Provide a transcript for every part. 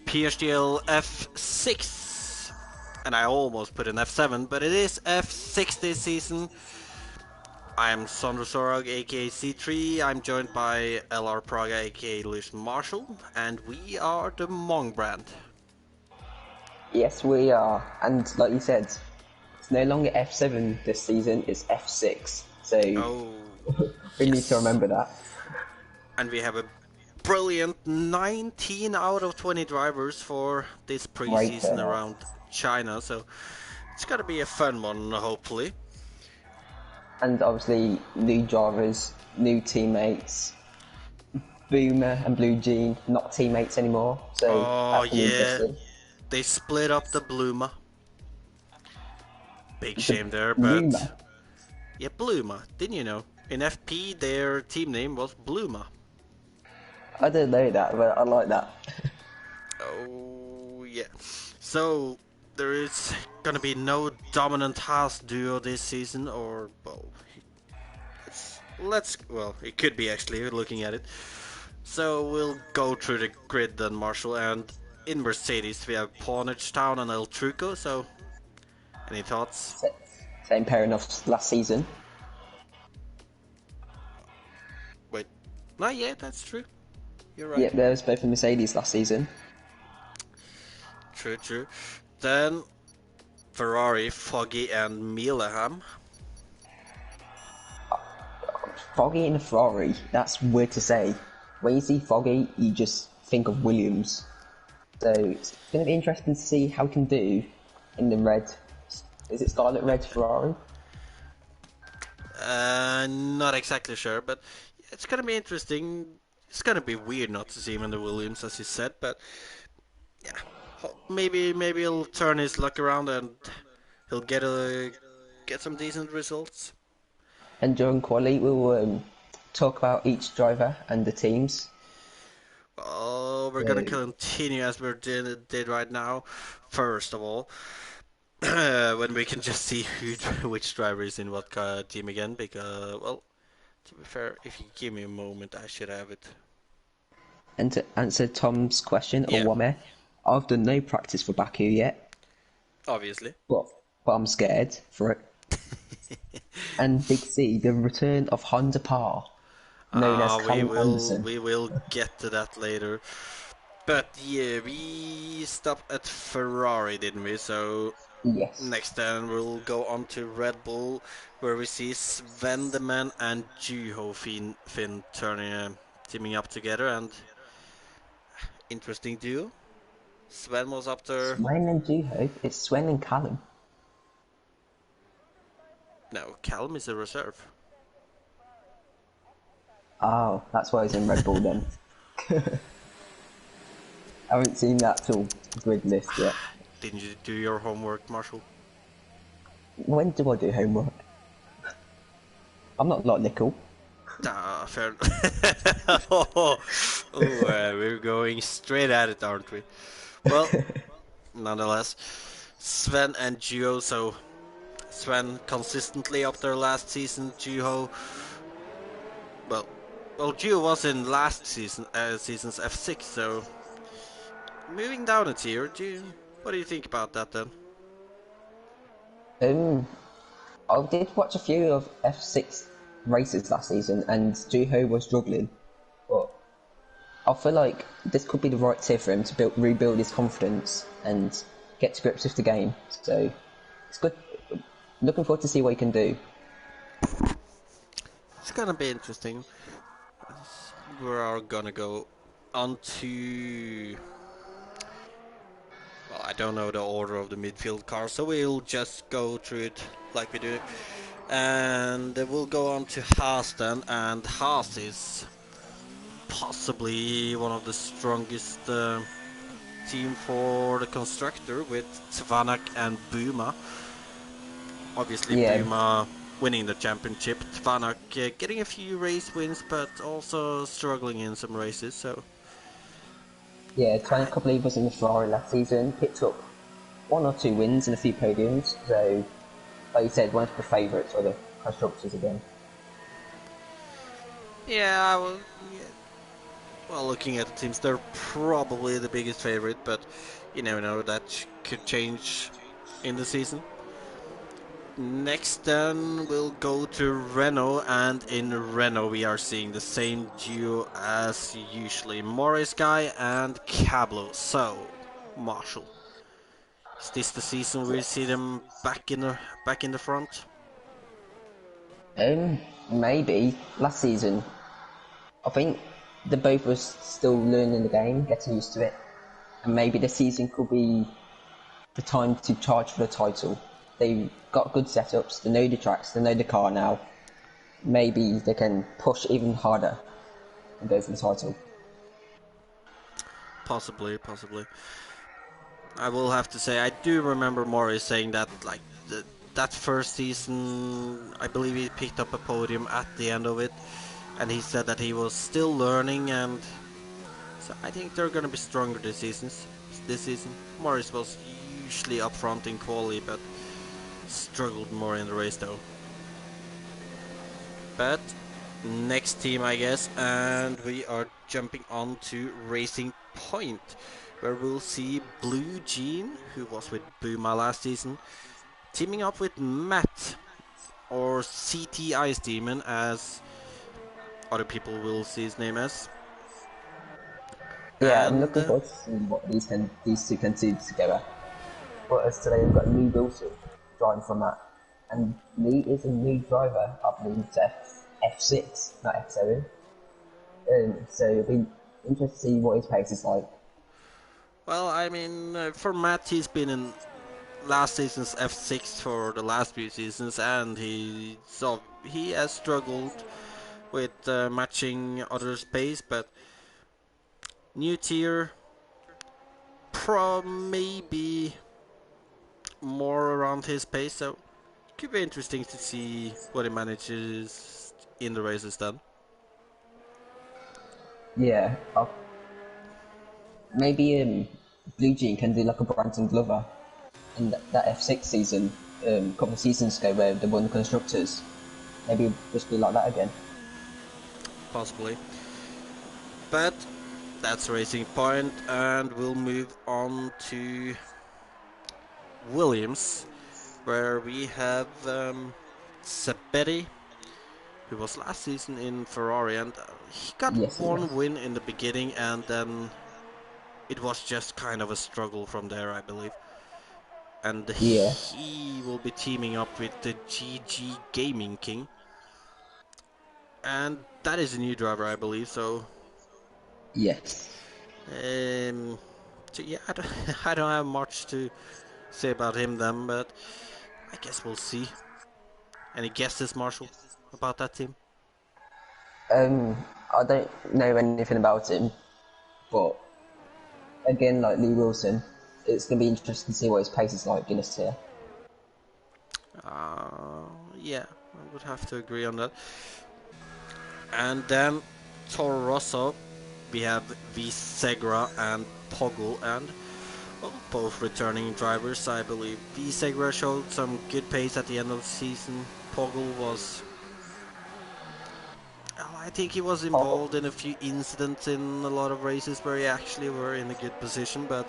PSGL F6, and I almost put in F7, but it is F6 this season. I'm Sondre Sorag, aka C3. I'm joined by LR Praga, aka Lewis Marshall, and we are the Mong brand. Yes, we are. And like you said, it's no longer F7 this season, it's F6. So we need to remember that. And we have a brilliant 19 out of 20 drivers for this preseason around China. So it's going to be a fun one, hopefully. And obviously, new drivers, new teammates. Boomer and Blue Jean, not teammates anymore. So that's interesting. They split up the Bloomer. Big shame there, but... Bloomer? Yeah, Bloomer. Didn't you know? In FP, their team name was Bloomer. I didn't know that, but I like that. Oh, yeah. So, there is gonna be no dominant Haas duo this season, or, well, well, it could be actually, looking at it. So, we'll go through the grid then, Marshall, and in Mercedes we have Pawnage Town and El Truco, so, any thoughts? Same pairing of last season. Wait, not yet, that's true. You're right. Yep, there was both in Mercedes last season. True. Then Ferrari, Foggy and Mileham. Foggy in a Ferrari, that's weird to say. When you see Foggy, you just think of Williams. So it's going to be interesting to see how he can do in the red. Is it Scarlet Red Ferrari? Not exactly sure, but it's going to be interesting. It's going to be weird not to see him in the Williams, as you said, but yeah, maybe he'll turn his luck around and he'll get some decent results. And during quali, we will talk about each driver and the teams. Well, we're gonna continue as we did right now. First of all, when we can just see which driver is in what team again, because, well, to be fair, if you give me a moment, I should have it. And to answer Tom's question, or Wame, I've done no practice for Baku yet. Obviously. But I'm scared for it. And Big C, the return of Honda Parr, known as Callum Anderson. We will get to that later. But yeah, we stopped at Ferrari, didn't we? So yes. Next then we'll go on to Red Bull, where we see Sven the Man and Juho Finn teaming up together, and interesting duo. Sven was up there. Sven and Juho? It's Sven and Callum. No, Callum is a reserve. Oh, that's why he's in Red Bull then. I haven't seen that till grid list yet. Didn't you do your homework, Marshall? When do I do homework? I'm not like Nickel. Fair. We're going straight at it, aren't we? Well, nonetheless, Sven and Juho. So Sven consistently up there last season. Juho, well, Juho was in last season's F6. So moving down a tier. What do you think about that then? I did watch a few of F6 races last season, and Juho was struggling, but I feel like this could be the right tier for him to rebuild his confidence and get to grips with the game. So it's good. Looking forward to see what he can do. It's gonna be interesting. We are gonna go on to... Well, I don't know the order of the midfield cars, so we'll just go through it like we do. And we'll go on to Haas then, and Haas is possibly one of the strongest team for the constructor, with Tvanak and Buma. Obviously, Buma winning the championship, Tvanak getting a few race wins, but also struggling in some races. So yeah, Tvanak, I believe, was in the Ferrari last season, picked up 1 or 2 wins and a few podiums. So, like you said, one of the favourites for the constructors again. Yeah, well, Well, looking at the teams, they're probably the biggest favorite, but you never know, that could change in the season. Next, then we'll go to Renault, and in Renault, we are seeing the same duo as usually, Morris Guy and Cablo. So, Marshall, is this the season we see them back in the front? Um, Maybe last season. I think the both was still learning the game, getting used to it, and maybe this season could be the time to charge for the title. They've got good setups, they know the tracks, they know the car now. Maybe they can push even harder and go for the title. Possibly, possibly. I will have to say, I do remember Morris saying that, like, that first season, I believe he picked up a podium at the end of it, and he said that he was still learning, and so I think they're gonna be stronger this season. Morris was usually up front in quali, but struggled more in the race though. But next team, I guess, and we are jumping on to Racing Point, where we'll see Blue Jean, who was with Buma last season, teaming up with Matt, or CT Ice Demon, as other people will see his name as. Yeah, I'm And looking forward to seeing what these two can do together. But as today we've got Lee Wilson driving from that. And Lee is a new driver, I believe, to F6, not F7. So it'll be interesting to see what his pace is like. well, I mean, for Matt, he's been in last season's F6 for the last few seasons, and he has struggled with matching others' pace, but new tier, maybe more around his pace, so it could be interesting to see what he manages in the races then. Yeah, maybe Blue Jean can do like a Branton Glover in that F6 season, a couple of seasons ago where they won the constructors. Maybe it'll just be like that again. Possibly. But that's Racing Point, and we'll move on to Williams, where we have Sabetti, who was last season in Ferrari, and he got Yes, it one was. win in the beginning, and then it was just kind of a struggle from there, I believe. And Yeah, he will be teaming up with the GG Gaming King, and that is a new driver, I believe. yes. Um, so yeah, I don't have much to say about him then, but I guess we'll see. Any guesses, Marshall, about that team? I don't know anything about him, but again, like Lee Wilson, it's going to be interesting to see what his pace is like in this tier. Yeah, I would have to agree on that. And then Toro Rosso, we have Visegra and Poggle, and well, both returning drivers, I believe. Visegra showed some good pace at the end of the season. Poggle was, well, I think he was Poggle, involved in a few incidents in a lot of races where he actually were in a good position, but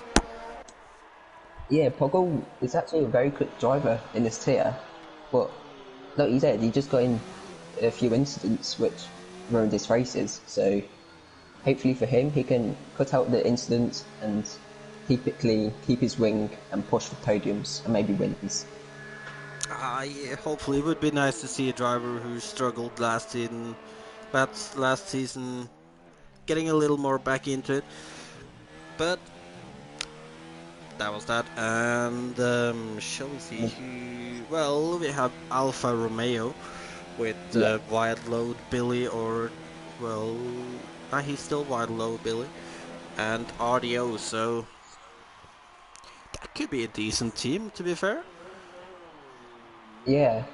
yeah, Poggle is actually a very quick driver in this tier, but like you said, he just got in a few incidents which ruined his races. So hopefully for him, he can cut out the incidents and keep it clean, keep his wing, and push for podiums and maybe wins. yeah, hopefully it would be nice to see a driver who struggled last season, getting a little more back into it. But that was that. And shall we see who? Well, we have Alfa Romeo with Yeah, Wide Load Billy, or well, he's still Wide Load Billy, and RDO. So that could be a decent team, to be fair. yeah.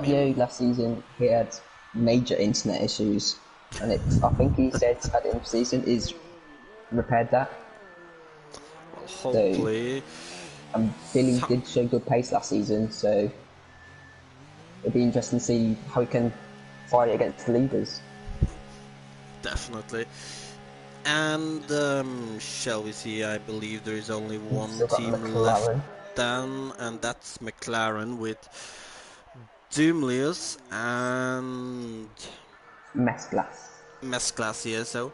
I RDO mean, last season he had major internet issues, and I think he said at the end of the season he's repaired that. well, So hopefully, Billy so- did show good pace last season, so it'd be interesting to see how he can fight against the leaders. definitely. And shall we see? I believe there is only You've one still got the team left, McLaren. then, and that's McLaren with Doomlius and Mesclas. Mesclas here. So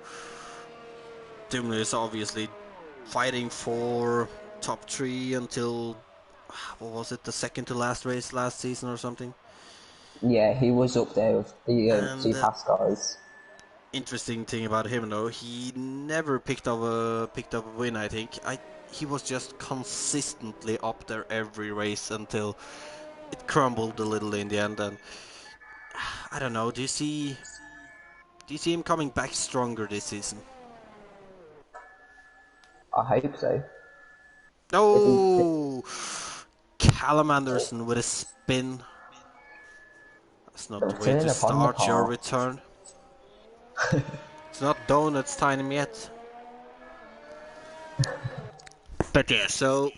Doomlius obviously fighting for top three until what was it, the second to last race last season or something. Yeah, he was up there with the And two past guys. interesting thing about him though, he never picked up a win. I think he was just consistently up there every race until it crumbled a little in the end. And I don't know. Do you see him coming back stronger this season? I hope so. If he, No, Callum Anderson with a spin. That's the not the way to return upon the start your car. return. It's not donuts time yet. But yeah, so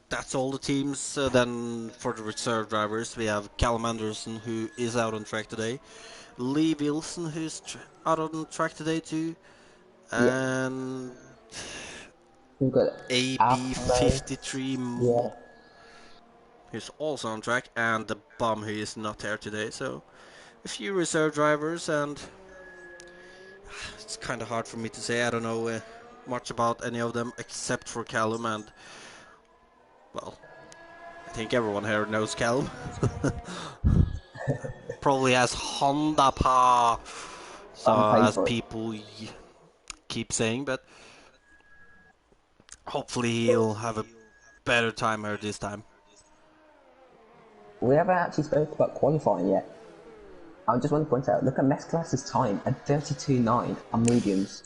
that's all the teams. Then for the reserve drivers, we have Callum Anderson, who is out on track today. Lee Wilson, who's out on track today too. Yeah, And we've got Almo. AB53, Yeah, who's also on track. And the bum, who is not here today. So a few reserve drivers, and it's kind of hard for me to say. I don't know much about any of them except for Callum, and well, I think everyone here knows Callum. Probably has Honda Pa, on so as paper. people keep saying, but hopefully he'll have a better time here this time. We haven't actually spoken about qualifying yet. I just want to point out, look at Mesclas's time at 32.9 on mediums.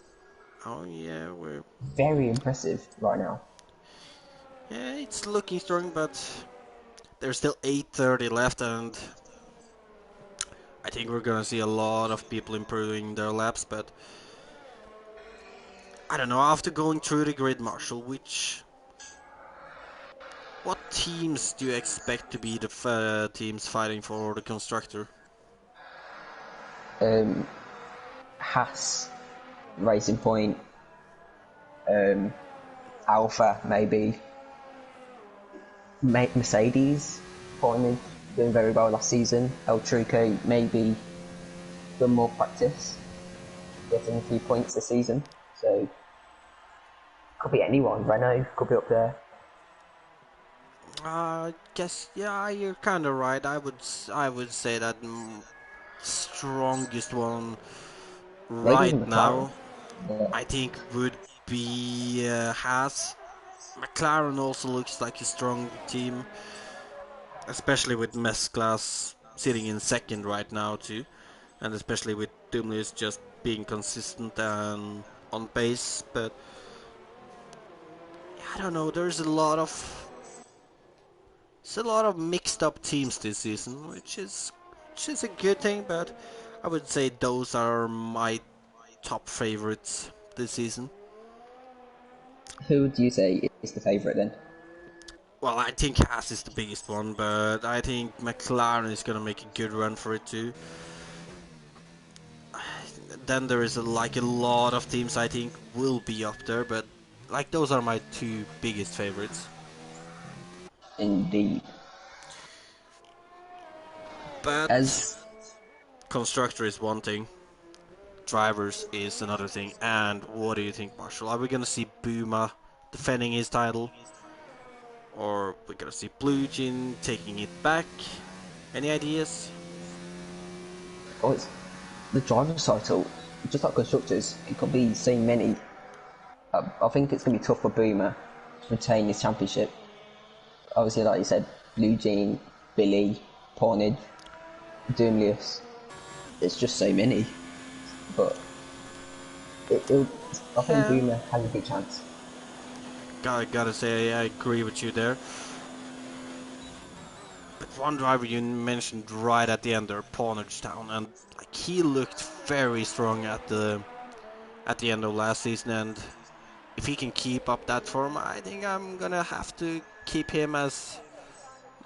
Oh yeah, Very impressive right now. yeah, it's looking strong, but there's still 8:30 left, and I think we're gonna see a lot of people improving their laps. But I don't know. After going through the grid, Marshall, what teams do you expect to be the teams fighting for the constructor? Um, Haas, Racing Point, um, Alpha maybe, Mercedes, Pointed, doing very well last season. El Truco maybe done more practice, getting a few points this season. So could be anyone. Renault could be up there. I guess yeah, you're kind of right. I would say that strongest one Maybe right even McLaren. now, Yeah. I think would be Haas. McLaren also looks like a strong team, especially with Mesclas sitting in second right now too, and especially with Dumley's just being consistent and on pace. But I don't know. There's a lot of mixed up teams this season, which is a good thing. But I would say those are my top favorites this season. Who would you say is the favourite then? Well, I think Haas is the biggest one, but I think McLaren is gonna make a good run for it too. Then there is like a lot of teams I think will be up there, but like those are my two biggest favorites. Indeed. But As constructor is one thing, drivers is another thing. And what do you think, Marshall? Are we gonna see Buma defending his title, or we gonna see Blue Jin taking it back? Any ideas? oh, it's the driver's title, just like constructors, it could be so many. I think it's going to be tough for Boomer to retain his championship. Obviously, like you said, Blue Jean, Billy, Pornid, Doomlius. It's just so many. But I think Yeah, Boomer has a good chance. gotta say I agree with you there. But one driver you mentioned right at the end there, Town, and like he looked very strong at the end of last season, and if he can keep up that form, I think I'm gonna have to keep him as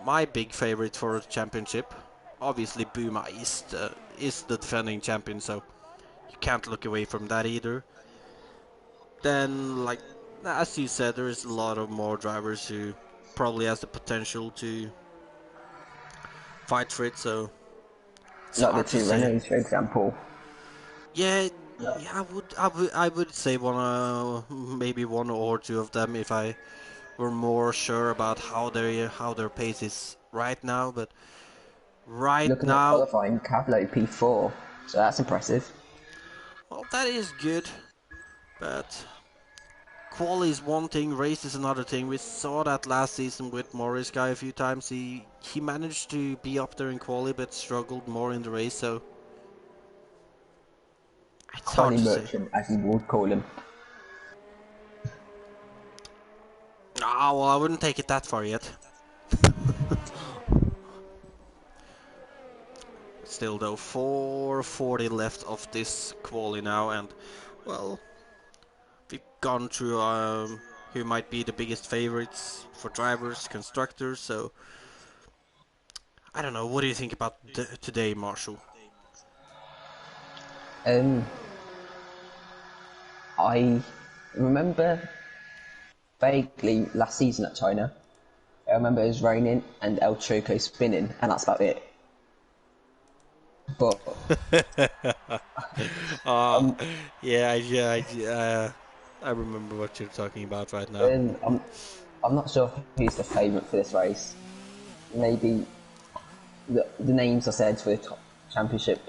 my big favorite for the championship. Obviously, Buma is the defending champion, so you can't look away from that either. Then, like as you said, there is a lot of more drivers who probably has the potential to fight for it. So it's Like the hard to two say. Renaults, for example. Yeah, yeah, I would say maybe one or two of them if I were more sure about how their pace is right now. But right Looking at now, qualifying, Cablo P4, so that's impressive. well, that is good. But quali is one thing, race is another thing. We saw that last season with Morris guy a few times. He managed to be up there in quali, but struggled more in the race. So it's hard Quali to say. merchant, as you would call him. Ah, well, I wouldn't take it that far yet. Still though, 440 left of this quali now, and well, we've gone through who might be the biggest favorites for drivers, constructors. So I don't know. What do you think about today, Marshall? Um, I remember vaguely last season at China. I remember it was raining and El Choco spinning, and that's about it. But uh, um, I remember what you're talking about right now. I'm not sure who's the favourite for this race. Maybe the names I said for the top championship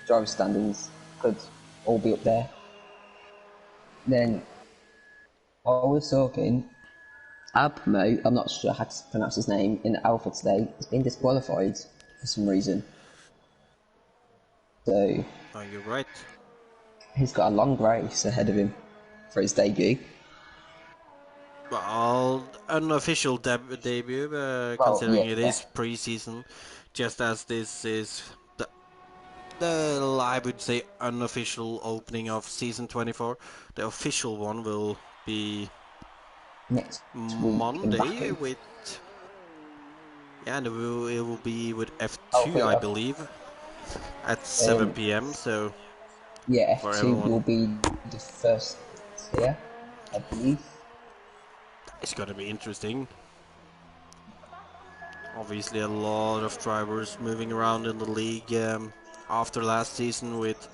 driver standings could all be up there. Then I was talking Abmo, I'm not sure how to pronounce his name, in Alpha today, has been disqualified for some reason. So Oh, you're right. he's got a long race ahead of him for his debut. Well, unofficial debut, Well, considering it yeah, is preseason, just as this is I would say unofficial opening of season 24. The official one will be next week in Monday Baku. with and it will be with Oh, F2, wait, I believe, at 7 p.m. So yeah, for F2 will everyone, be the first tier, I believe. it's gonna be interesting. Obviously, a lot of drivers moving around in the league after last season with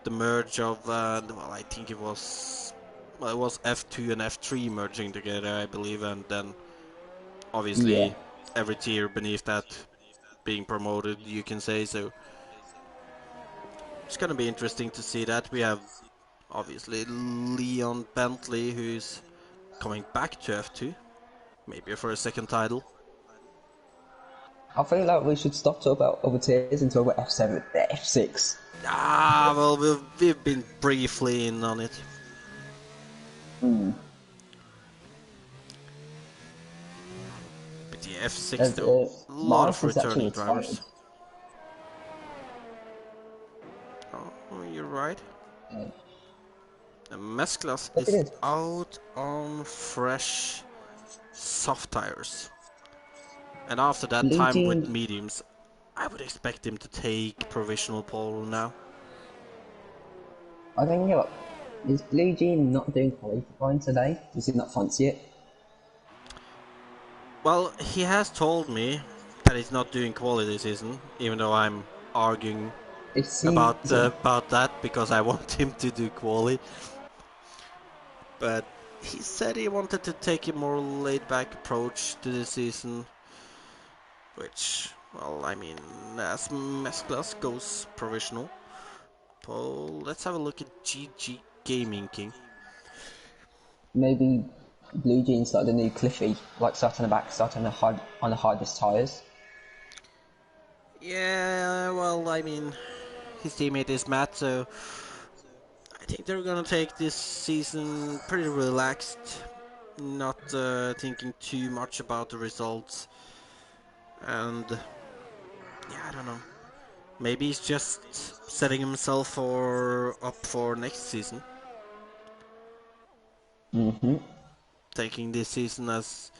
the merge of well, I think it was F2 and F3 merging together, I believe, and then Yeah, obviously every tier beneath that being promoted, you can say. So it's gonna be interesting to see that. We have obviously Leon Bentley, who's coming back to F2, maybe for a second title. I feel like we should stop talking about other tiers and talk about F7, F6. Well, we've been briefly in on it. But the F6 As though, a lot Mars of is actually returning retired. drivers. Oh, you're right. Uh, The Mesclas look at is it. out on fresh soft tires. And after that Blue time with Jean, mediums, I would expect him to take provisional pole now. I don't know. Is Blue Jean not doing qualifying today? Does he not fancy it? Well, he has told me that he's not doing quality season, even though I'm arguing It's about season. about that because I want him to do quali. But he said he wanted to take a more laid-back approach to the season, which, well, I mean, as Mesclas goes provisional. Paul, let's have a look at GG Gaming King. Maybe Blue Jean's like the new Cliffy, like start on the back, start on the hardest tires. Yeah, well, I mean, his teammate is Matt, so I think they're gonna take this season pretty relaxed, not thinking too much about the results, and yeah, I don't know. Maybe he's just setting himself up for next season, taking this season as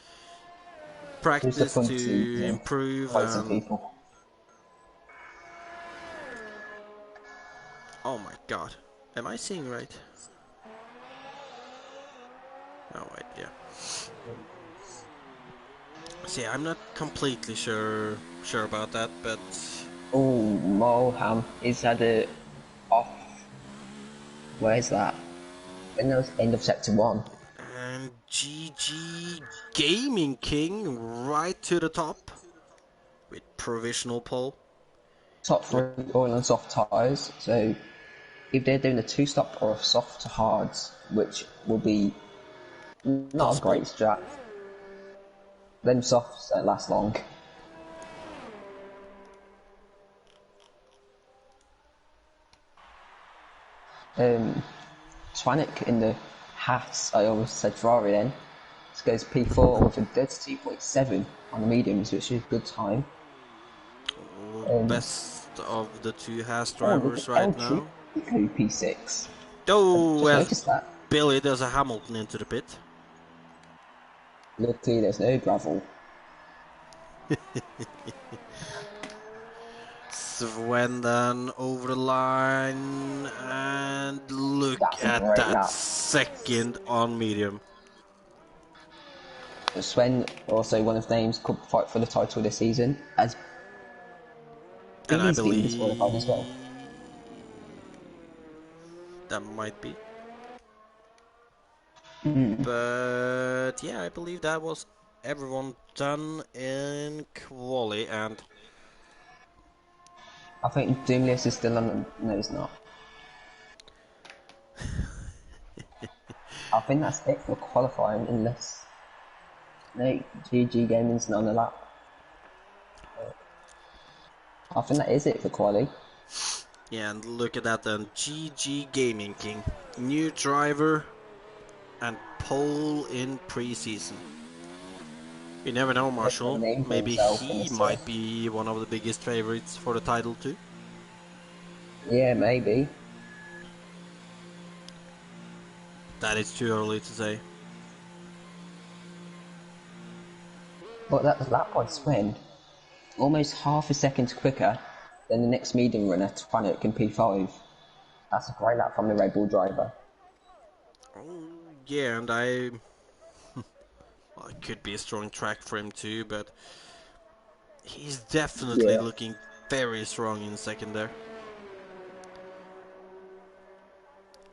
Just a practice fun to season. improve Fight some and people. Oh my god. Am I seeing right? Oh wait, yeah. See, I'm not completely sure about that, but Oh, Mulham is had a off. Where's that? When that was end of sector 1. and GG Gaming King right to the top with provisional pole. Top Look, 3 all on soft tyres, so if they're doing a 2-stop or a soft to hards, which will be not a possible. great strat, them softs don't last long. Svanik in the hats, I always said Ferrari then. This goes P4 with a 32.7 on the mediums, which is a good time. Best of the two Haas Oh, look at drivers right L2 now. P6. I Oh, just as noticed that. Billy does a Hamilton into the pit. Luckily there's no gravel. Sven over the line, and look That's a at great that lap. second on medium. Sven, also one of the names, could fight for the title this season, as And I Billy's been believe disqualified as well. that might be. But yeah, I believe that was everyone done in quali, and I think Doomless is still on. No, it's not. I think that's it for qualifying, unless no GG Gaming's not on the lap. I think that is it for quali. yeah, and look at that then. GG Gaming King, new driver and pole in preseason. You never know, Make a Marshall. name for Maybe himself in the he surf. might be one of the biggest favorites for the title too. Yeah, maybe. That is too early to say. But that lap by Sven, almost half a second quicker than the next medium runner, Twanik in P5. That's a great lap from the Red Bull driver. Oh, yeah, and I. Well, it could be a strong track for him too, but he's definitely Yeah. looking very strong in second there.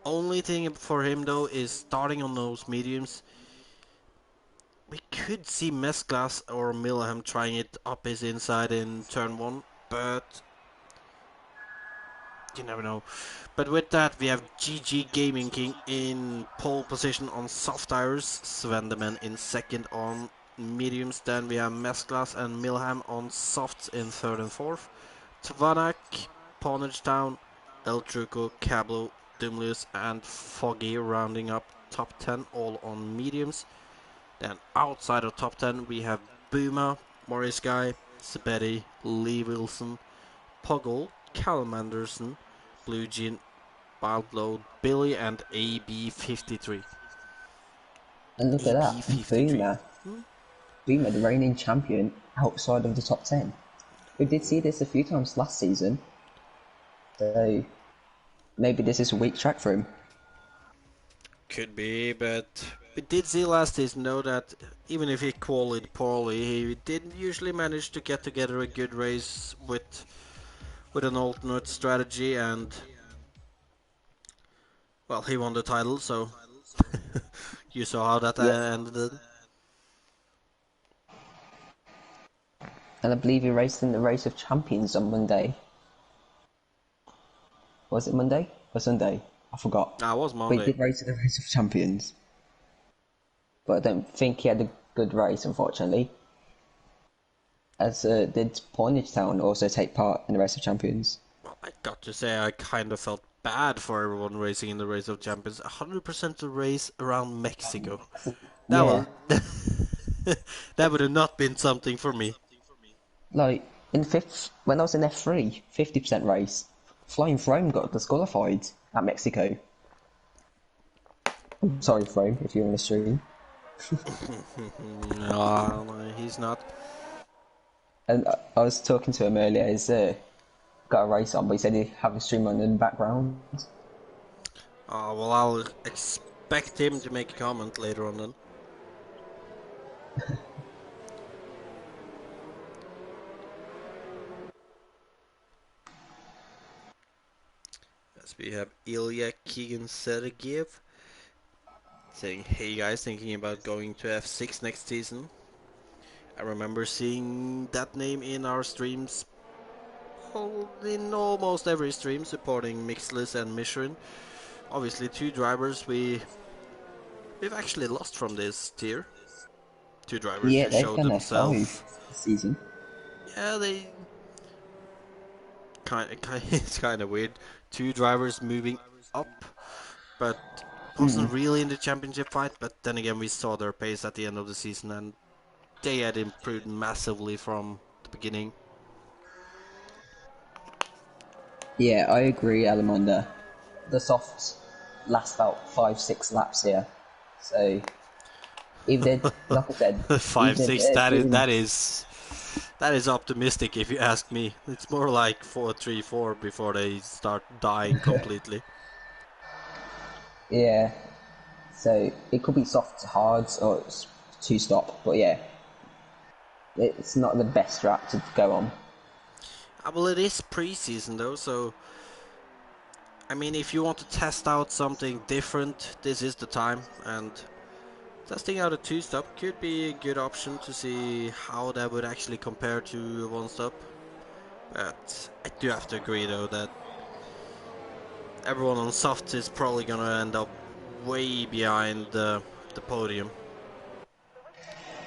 Only thing for him though is starting on those mediums. We could see Mesclas or Milham trying it up his inside in turn 1, but you never know. But with that, we have GG Gaming King in pole position on soft tires, Svendeman in second on mediums, then we have Mesclas and Milham on softs in third and fourth, Tvanak, Ponage Town, El Truco, Cablo, Dumlius and Foggy rounding up top 10 all on mediums. Then outside of top 10 we have Boomer, Morris Guy, Sabetti, Lee Wilson, Poggle, Callum Anderson, Blue Jean, Baldload, Billy and AB53. And look at that, AB53. Boomer. Boomer, the reigning champion, outside of the top 10. We did see this a few times last season. So maybe this is a weak track for him. Could be, but we did see last season though that even if he qualified poorly, he did usually manage to get together a good race with an alternate strategy, and well, he won the title, so you saw how that Yeah. ended. And I believe he raced in the Race of Champions on Monday. Was it Monday or Sunday? I forgot. That was But he Monday. did race in the Race of Champions. But I don't think he had a good race, unfortunately. As did Pointage Town also take part in the Race of Champions. Well, I got to say, I kind of felt bad for everyone racing in the Race of Champions. 100% the race around Mexico. That Yeah. was that would have not been something for me. Like, in fifth, when I was in F3, 50% race, Flying Throne got disqualified at Mexico. I'm sorry, Throne, if you're on the stream. No, he's not. And I was talking to him earlier, got a race on, but he said he'd have a stream on in the background. Well, I'll expect him to make a comment later on then. As we have Ilya Keegan Sergeyev saying, "Hey guys, thinking about going to F6 next season." I remember seeing that name in our streams, in almost every stream, supporting Mixless and Michelin. Obviously, two drivers we've actually lost from this tier. Two drivers Yeah, who they've showed done F5 themselves. this season. Yeah, they it's kind of weird. Two drivers moving up, but wasn't really in the championship fight. But then again, we saw their pace at the end of the season, and they had improved massively from the beginning. Yeah, I agree, Alamonda. The softs last about 5-6 laps here. So, if they're, like I said, Five, either six. they're doing... That is optimistic, if you ask me. It's more like 4, 3, 4 before they start dying completely. Yeah, so it could be soft to hards or it's two stop, but yeah, it's not the best track to go on. Well, it is preseason though, so I mean, if you want to test out something different, this is the time. And testing out a two-stop could be a good option to see how that would actually compare to a one-stop. But I do have to agree though that everyone on soft is probably gonna end up way behind the podium.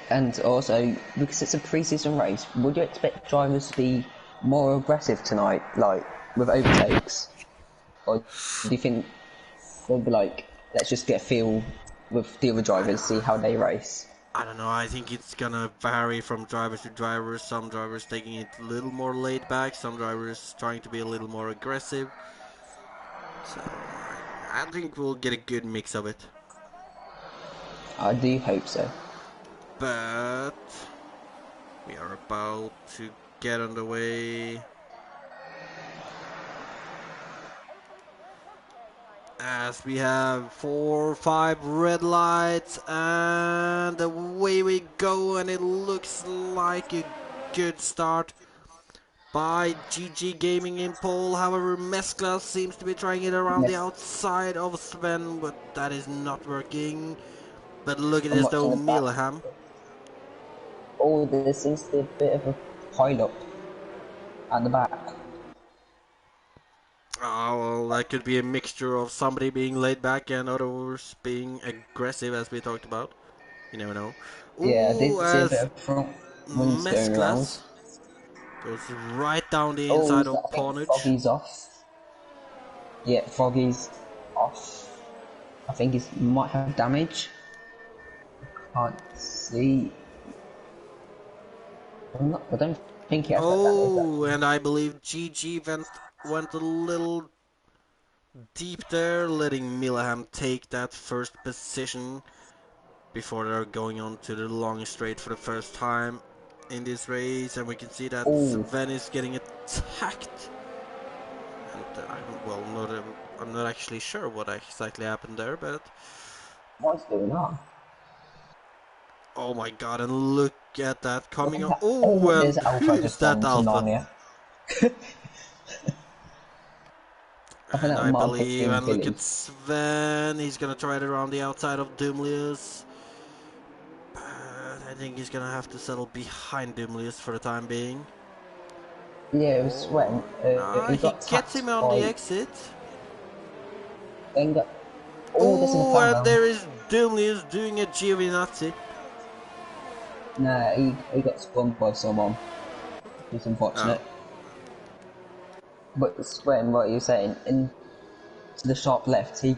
And also, because it's a pre-season race, would you expect drivers to be more aggressive tonight, like with overtakes? Or do you think they'll be like, let's just get a feel with the other drivers, see how they race? I don't know, I think it's gonna vary from drivers to drivers. Some drivers taking it a little more laid back, some drivers trying to be a little more aggressive. So I think we'll get a good mix of it. I do hope so. But we are about to get underway. As we have 4 or 5 red lights, and away we go, and it looks like a good start by GG Gaming in pole. However, Mescla seems to be trying it around the Yes, outside of Sven, but that is not working. But look at I'm this though, watching the back. Milham. Oh, there seems to be a bit of a pile up at the back. Oh, well, that could be a mixture of somebody being laid back and others being aggressive, as we talked about. You never know. Yeah, I Ooh, did see a bit as of front runs going around. Mesclas goes right down the Oh, inside so of I think Ponage. Foggy's off. Yeah, Foggy's off. I think he might have damage. Can't see. I don't think he has that damage Oh, actually. and I believe GG went a little deep there, letting Milham take that first position before they're going on to the long straight for the first time in this race. And we can see that Oh, Sven is getting attacked. And I'm not actually sure what exactly happened there, but what's going on? oh my god, and look at that Look coming at up. that. Oh, Oh, look, there's and Alpha who's just that gone to Alpha? Narnia. I think And that I might have believe, been and look Billy. at Sven, he's gonna try it around the outside of Dumlius. But I think he's gonna have to settle behind Dumlius for the time being. Yeah, it was Swen. Or, nah, He he got gets tapped him on the by... exit. Then got... Oh, this is a Oh, plan and round. there is Dumlius doing a Giovinazzi. Nah, he got spun by someone. It's Oh. unfortunate. But Swen, what you saying, in to the sharp left, he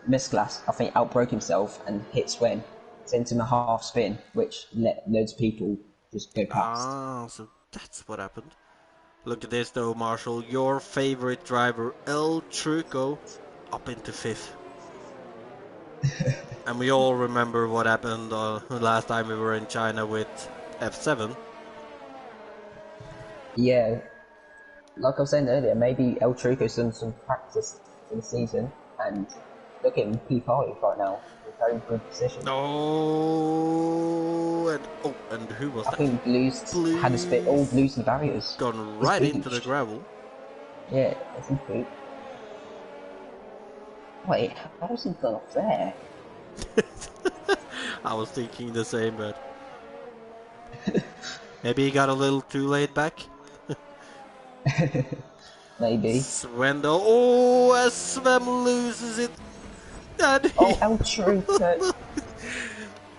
missed glass, I think outbroke himself and hit Swen, sent him a half spin, which let loads of people just go past. Ah, so that's what happened. Look at this though, Marshall. Your favorite driver, El Truco, up into 5th. And we all remember what happened last time we were in China with F7. Yeah, like I was saying earlier, maybe El Truco's done some practice in the season, and look at him P5 right now, in a very good position. And who was I that? think Blues had a spit, all Blues Blues and barriers. gone He's right into the beached. gravel. Yeah, it's in beat. Wait, how has he gone off there? I was thinking the same, but maybe he got a little too laid back. Maybe. Swendel. Oh, as Sven loses it. And Oh, El Truco!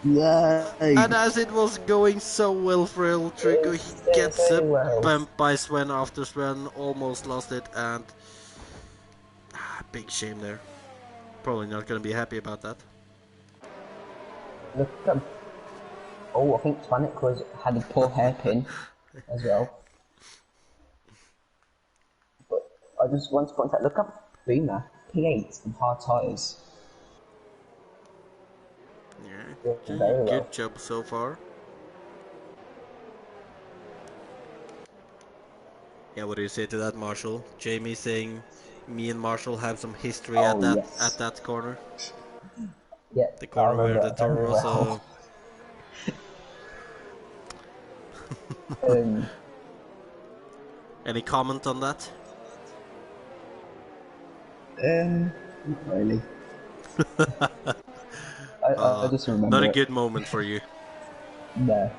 and Yay! as it was going so well for El Trico, he It's going gets so well. bumped by Sven after Sven almost lost it, and big shame there. Probably not gonna be happy about that. Look at him. Oh, I think Twanic had a poor hairpin as well. But I just want to point out, look up Boomer, P8 and hard tyres. Yeah, Doing doing a very well. good job so far. Yeah, what do you say to that, Marshall? Jamie saying me and Marshall have some history Oh at yes. that corner. Yeah, The I corner where remember the that very Torosa. well. um, Any comment on that? not really. I just Not a remember it. good moment for you. No.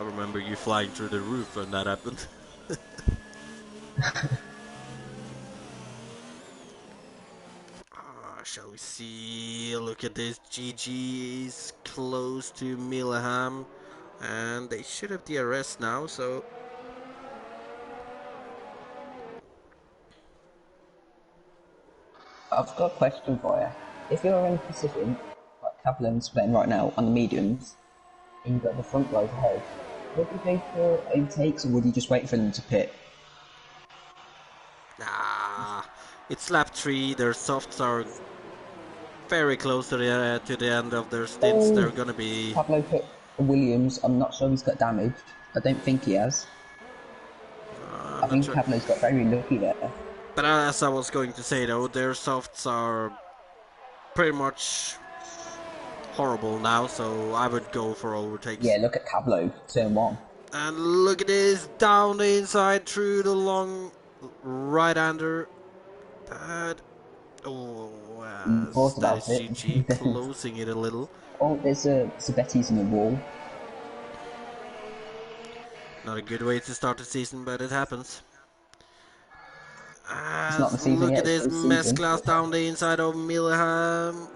I remember you flying through the roof when that happened. Shall we see? Look at this. GG is close to Millham. And they should have DRS now, so. I've got a question for you. If you're in a position like Kaplan's playing right now on the mediums, and you've got the front guys ahead, would you go for overtakes or would you just wait for them to pit? Nah. It's lap 3. Their softs are very close to the end of their stints. Oh, They're gonna be. Pablo pit Williams. I'm not sure he's got damage. I don't think he has. I'm I not think sure. Pablo's got very lucky there. But as I was going to say though, their softs are pretty much horrible now, so I would go for overtakes. Yeah, look at Pablo, turn one. And look at this, down the inside through the long right-hander. That, oh, Thought that about is it. GG, closing it a little. Oh, there's a Betty's in the wall. Not a good way to start the season, but it happens. It's not the As season look yet, at it's this mess pre-season. class down the inside of Millham.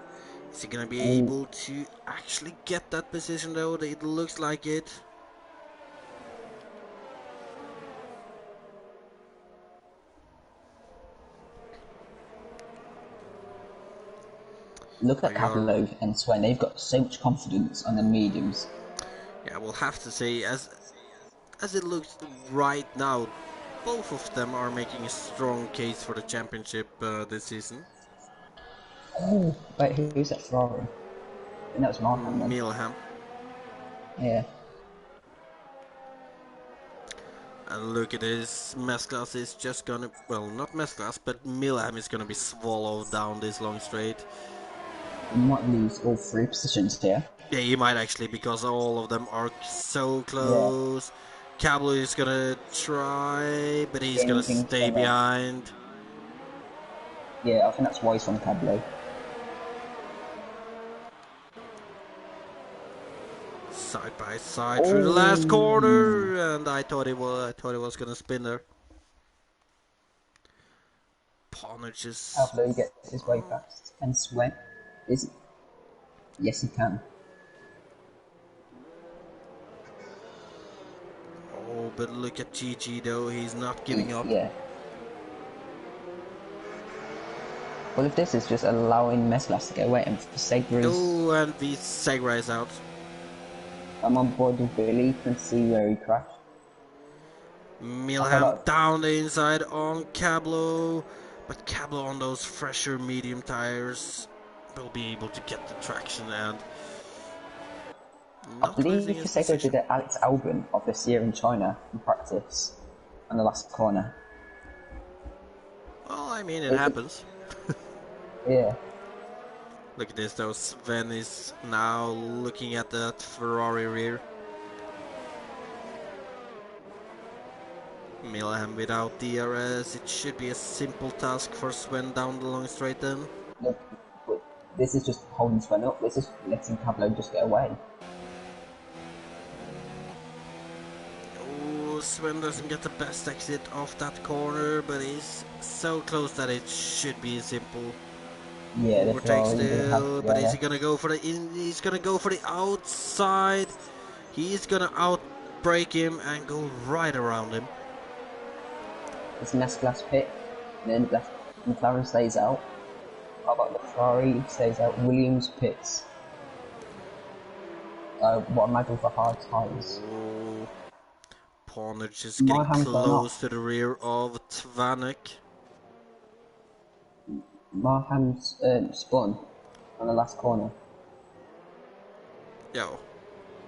Is he gonna be Oh, able to actually get that position though? It looks like it. look But at Pablo and Swen. They've got so much confidence on the mediums. yeah, we'll have to say as it looks right now, both of them are making a strong case for the championship this season. Oh, wait, who's that Ferrari? And that was Markham then. Millham. Yeah. And look at this, Mesclas is just gonna, well, not Mesclas, but Millham is gonna be swallowed down this long straight. We might lose all three positions here. Yeah, he might actually, because all of them are so Yeah. close. Cablo is gonna try, but he's gonna Anything stay clever. behind. Yeah, I think that's wise from Pablo. Side by side through the last corner, and I thought it was gonna spin there. Ponich is. Pablo gets his way past. And Swen is. Yes, he can. Oh, but look at GG though, he's not giving up. Yeah. Well, if this is just allowing Meslas to get away and Segra's... Oh, and the Segra is out. I'm on board with Billy and see where he crashed. Millham down the inside on Cablo, but Cablo on those fresher medium tires will be able to get the traction, and I not losing believe his Fisego did position. an Alex Albon of this year in China in practice on the last corner. Well, I mean, it It's, happens. yeah, Look at this though, Sven is now looking at that Ferrari rear. Milham without DRS, it should be a simple task for Sven down the long straight then. look, but this is just holding Sven up. This is letting Pablo just get away. Oh, Sven doesn't get the best exit off that corner, but he's so close that it should be a simple Yeah, the overtake Ferrari do have still. But is he gonna go for the he's gonna go for the outside. He's gonna outbrake him and go right around him. It's Glass pit, and then the McLaren stays out. How about the Ferrari stays out? Williams pits. What I imagine for hard tyres. Oh, Ponage is My getting hand's gone close off. to the rear of Tvanek. Marham's spun on the last corner. Yo,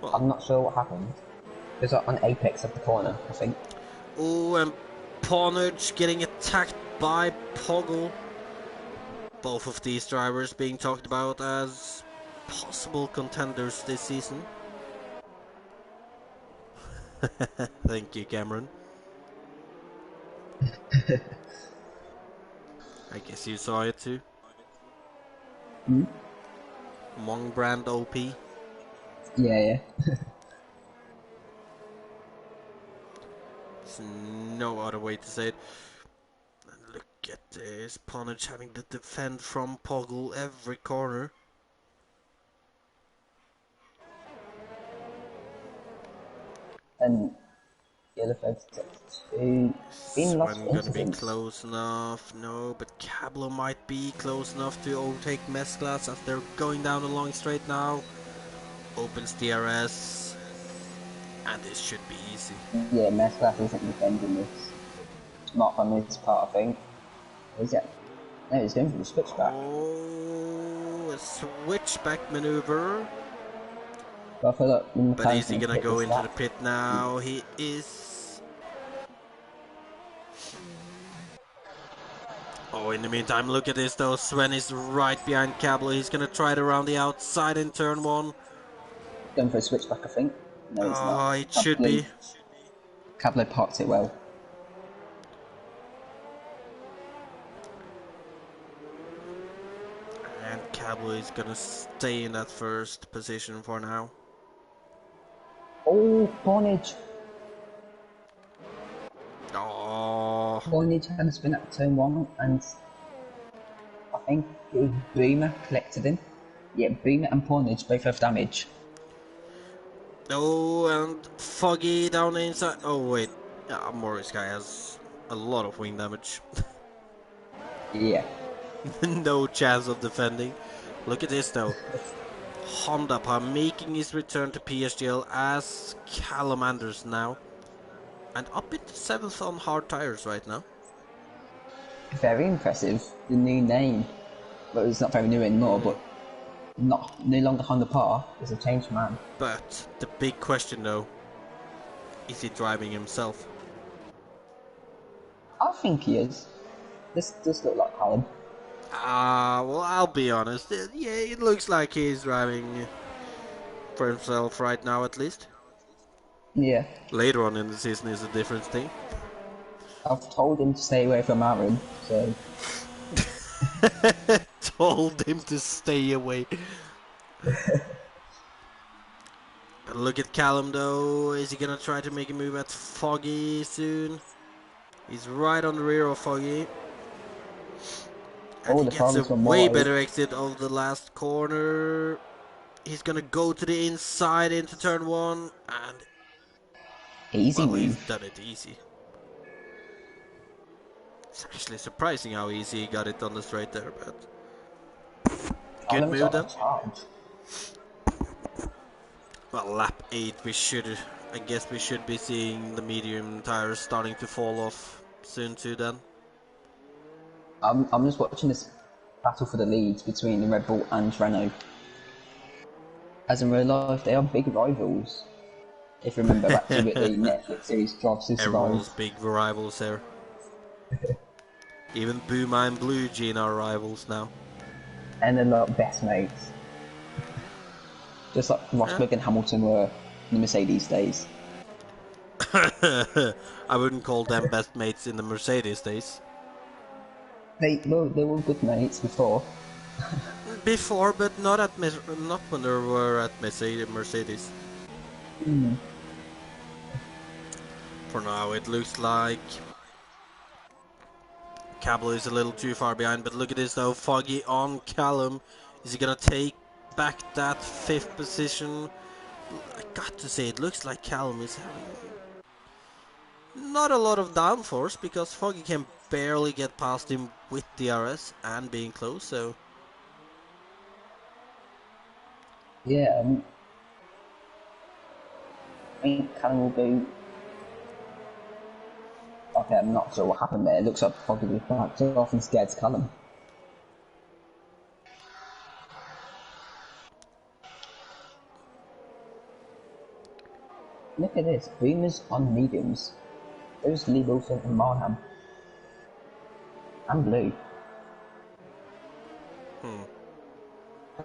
well. I'm not sure what happened. It was on apex of the corner, I think. Oh, and Ponage getting attacked by Poggle. Both of these drivers being talked about as possible contenders this season. Thank you, Cameron. I guess you saw it too. Mong brand OP. Yeah. There's no other way to say it. Look at this. Ponage having to defend from Poggle every corner. And the other folks two been lost Swen gonna be incidents. close enough, no, but Cablo might be close enough to overtake Mesclas as they're going down the long straight now. Opens DRS, and this should be easy. Yeah, Mesclas isn't defending this. Not on his part, I think. Is it? No, he's going for the switchback. Oh, a switchback maneuver. But I feel like the But is McLaren's he going to gonna pick go this into the lap. pit now? He is. Oh, in the meantime, look at this though. Sven is right behind Cablo. He's gonna try it around the outside in turn one. Going for a switchback, I think. No, it's not. Oh, it should be. Cablo parked it well. And Cablo is gonna stay in that first position for now. Oh, Bonage! Oh, Bonage had a spin at turn one, and I think Boomer collected him. Yeah, Boomer and Bonage both have damage. oh, and Foggy down the inside. Oh wait, yeah, Morris guy has a lot of wing damage. Yeah. No chance of defending. Look at this though. Honda making his return to PSGL as Callum Anderson now. And up into 7th on hard tires right now. Very impressive. The new name. Well, it's not very new anymore, but no longer Honda Par. It's a changed man. But the big question though, is he driving himself? I think he is. This does look like Callum. Well, I'll be honest. Yeah, it looks like he's driving for himself right now, at least. Yeah. Later on in the season is a different thing. I've told him to stay away from Aaron, so... Told him to stay away. But look at Callum though. Is he gonna try to make a move at Foggy soon? He's right on the rear of Foggy. And Oh, he the gets a Ferrari's gone way wide. better exit of the last corner. He's gonna go to the inside into turn one, and Easy well, he's move. done it easy. It's actually surprising how easy he got it on the straight there, but good Callum's move got then. a charge. Well, lap 8, I guess we should be seeing the medium tires starting to fall off soon too then. I'm just watching this battle for the leads between the Red Bull and Renault. As in real life, they are big rivals. If you remember back to the Netflix series Drive to Survive. Everyone's big rivals there. Even Booma and Blue Jean are rivals now. And they're like best mates. Just like Yeah. Rosberg and Hamilton were in the Mercedes days. I wouldn't call them best mates in the Mercedes days. They were good mates before. Before, but not when they were at Mercedes. Mm. For now, it looks like Cablo is a little too far behind. But look at this though, Foggy on Callum. Is he gonna take back that 5th position? I got to say, it looks like Callum is having not a lot of downforce because Foggy can barely get past him with DRS and being close. So Yeah, I think Callum will be. Okay, I'm not sure what happened there. It looks like probably backed off and scared Callum. Look at this. Boomers on mediums. There's Lee Wilson and Marham. And Blue.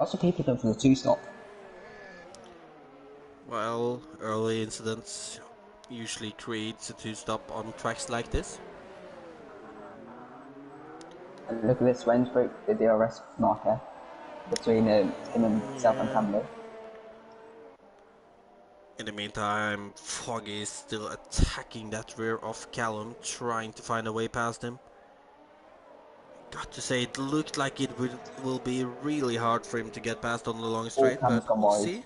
Lots of people going for the 2-stop. well, early incidents usually creates a 2-stop on tracks like this. And look at this, Swains broke the DRS marker between him and South and Campbell. In the meantime, Foggy is still attacking that rear of Callum, trying to find a way past him. Got to say, it looked like it will be really hard for him to get past on the long All straight, Cam's but gone we'll wide. see.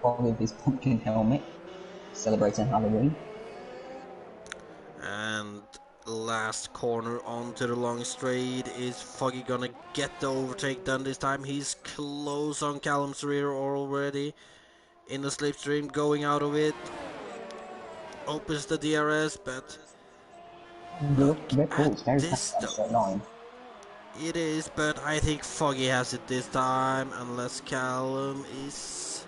Foggy with his pumpkin helmet, celebrating Halloween. And last corner onto the long straight. Is Foggy gonna get the overtake done this time? He's close on Callum's rear already. In the slipstream, going out of it. Opens the DRS, but The look Red at Bull's very fast this down the though. straight line. It is, but I think Foggy has it this time, unless Callum is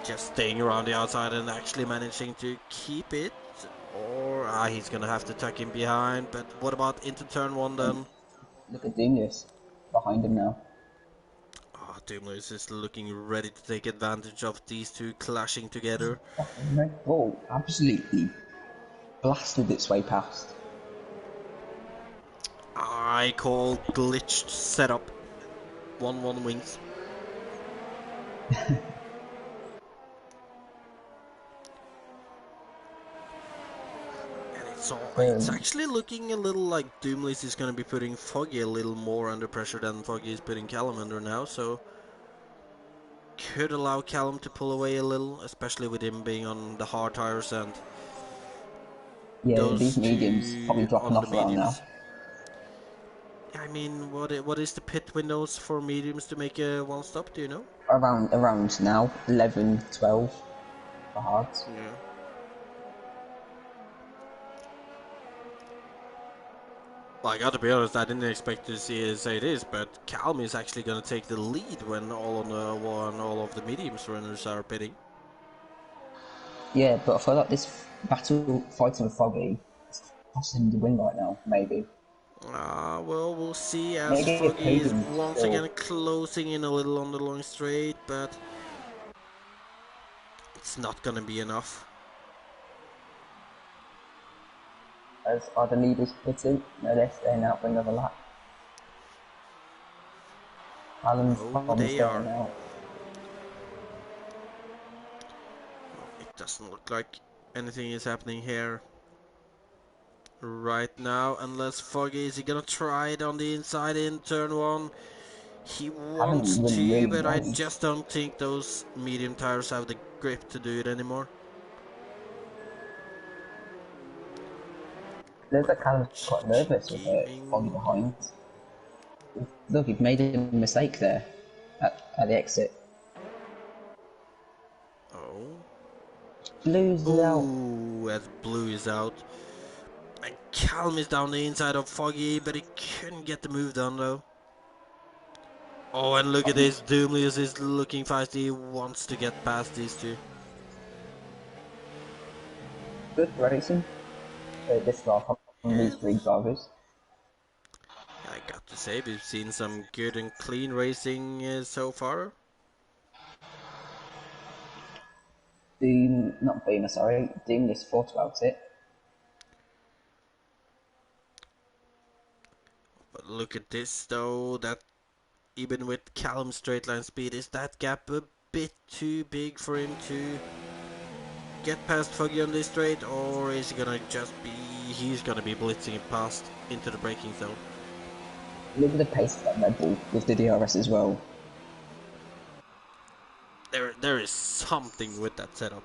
just staying around the outside and actually managing to keep it. Or he's gonna have to tuck him behind. But what about into turn 1 And then? look at Doomless behind him now. Doomless is looking ready to take advantage of these two clashing together. Red Bull absolutely blasted its way past. I call glitched setup. 1-1 wings. It's actually looking a little like Doomless is going to be putting Foggy a little more under pressure than Foggy is putting Callum under now, so could allow Callum to pull away a little, especially with him being on the hard tires and Yeah, these those mediums probably two dropping on the off around now. mediums. I mean, what is the pit windows for mediums to make a one stop? Do you know? Around now, 11, 12 for hards. Yeah. Well, I gotta be honest, I didn't expect to see it say this, but Calm is actually gonna take the lead when all of the mediums runners are pitting. Yeah, but I feel like this battle fighting with Foggy is costing him the win right now, maybe. Well, we'll see as Maybe a Foggy is podium once still. again closing in a little on the long straight, but it's not gonna be enough. As are the leaders pitting? No, they're staying out for another lap. Alan's probably They are. staying out. It doesn't look like anything is happening here right now, unless Foggy is he gonna try it on the inside in turn 1? He wants Alan went to, really but I wide. just don't think those medium tires have the grip to do it anymore. Looks like Alan's quite nervous with Foggy Gaming. behind. Look, he's made a mistake there at the exit. Oh. Blues is out. Ooh, as Blue is out. And Calm is down the inside of Foggy, but he couldn't get the move done though. Oh, and look at this. Doomlius is looking feisty. He wants to get past these two. Good racing. This far from Yeah, these three drivers. I got to say, we've seen some good and clean racing so far. Not Beamer, sorry. Doomless thought about it. But look at this though. That even with Callum's straight line speed, is that gap a bit too big for him to get past Foggy on this straight, or is he gonna just be? He's gonna be blitzing it past into the braking zone. Look at the pace of that Red Bull with the DRS as well. There is something with that setup.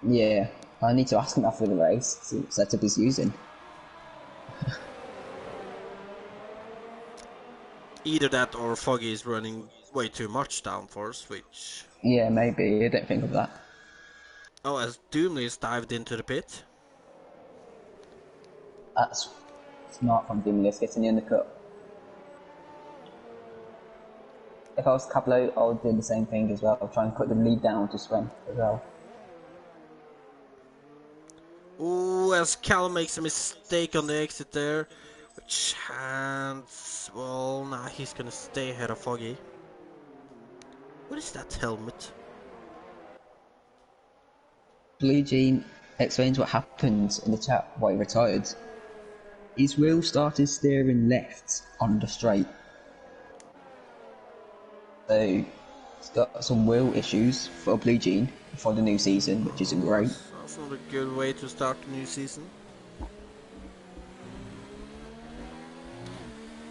Yeah, I need to ask him after the race, see what setup he's using. Either that or Foggy is running way too much downforce, which... Yeah, maybe, I didn't think of that. Oh, as Doomley's dived into the pit. That's smart from Doomless, getting the undercut. If I was Cablo, I would do the same thing as well, try and cut the lead down to Sven as well. Ooh, as Cal makes a mistake on the exit there, which hands... Well, nah, he's gonna stay ahead of Foggy. What is that helmet? Blue Jean explains what happened in the chat why he retired. His wheel started steering left on the straight. So he's got some wheel issues for Blue Jean for the new season, which isn't great. That's not a good way to start the new season.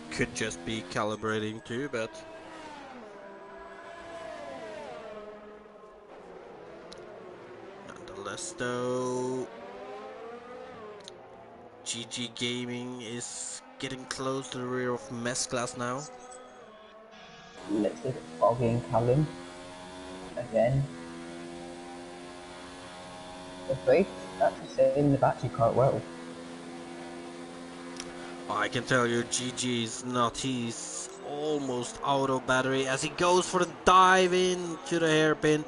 Could just be calibrating too, but... Nonetheless though... GG Gaming is getting close to the rear of Mesclass now. Let's look at Foggy and Callum again. The brakes actually saving the battery quite well. I can tell you GG is not, he's almost out of battery as he goes for the dive into the hairpin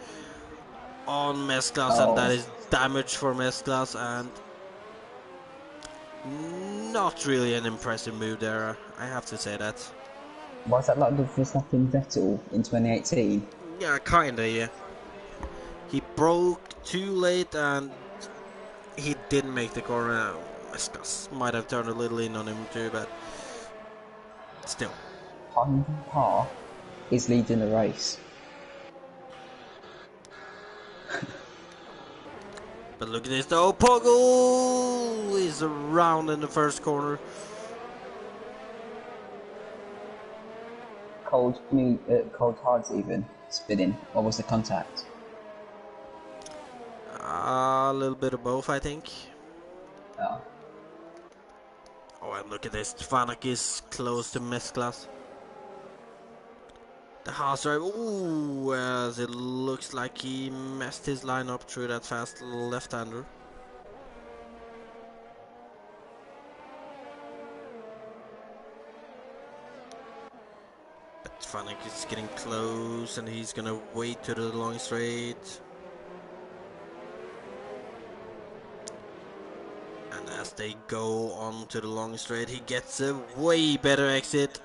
on Mesclass, and that Oh, is damage for Mesclass, and not really an impressive move there, I have to say that. was that like the Verstappen Vettel in 2018? Yeah, kinda, yeah. He broke too late and he didn't make the corner. Mesclass might have turned a little in on him too, but still. Honda Park is leading the race. But look at this though, Poggle is around in the first corner. Cold cards even spinning. What was the contact? A little bit of both, I think. Oh, Oh, and look at this, Vanak is close to Mesclass. The Haas drive, ooh, as it looks like he messed his line up through that fast left-hander. But Vanak is getting close and he's gonna wait to the long straight. And as they go on to the long straight, he gets a way better exit.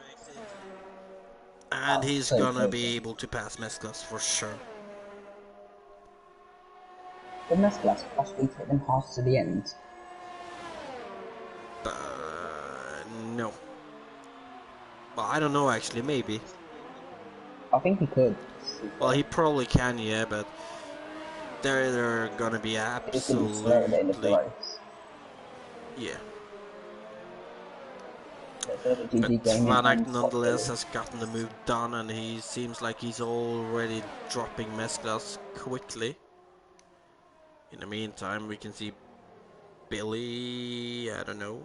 And that's he's so gonna close. be able to pass Mesclass for sure. The Mesclass possibly take them half to the end. No. Well, I don't know actually, maybe. I think he could. Well, he probably can, yeah, but they're gonna be He's going to be slow at the end of the absolutely... race. Yeah. Let's look at But GG Gaming Vanak and Scott nonetheless Hill. has gotten the move done, and he seems like he's already dropping Mesclass quickly. In the meantime, we can see Billy, I don't know,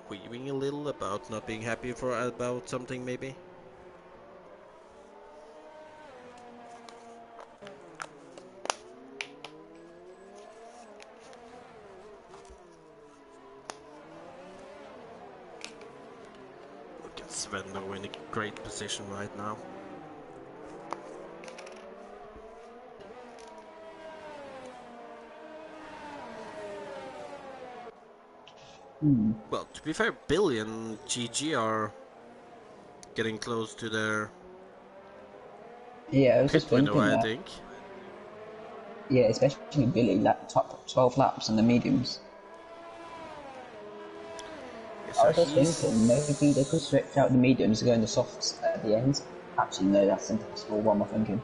weaving a little about not being happy about something maybe. Sven though in a great position right now. Well, to be fair, Billy and GG are getting close to their Yeah, I was just pit window, thinking I that. think. Yeah, especially Billy, top 12 laps on the mediums. Yeah, I so was just thinking maybe they could he's... switch out the mediums and go in the softs at the end. Actually, no, that's impossible. What am I thinking?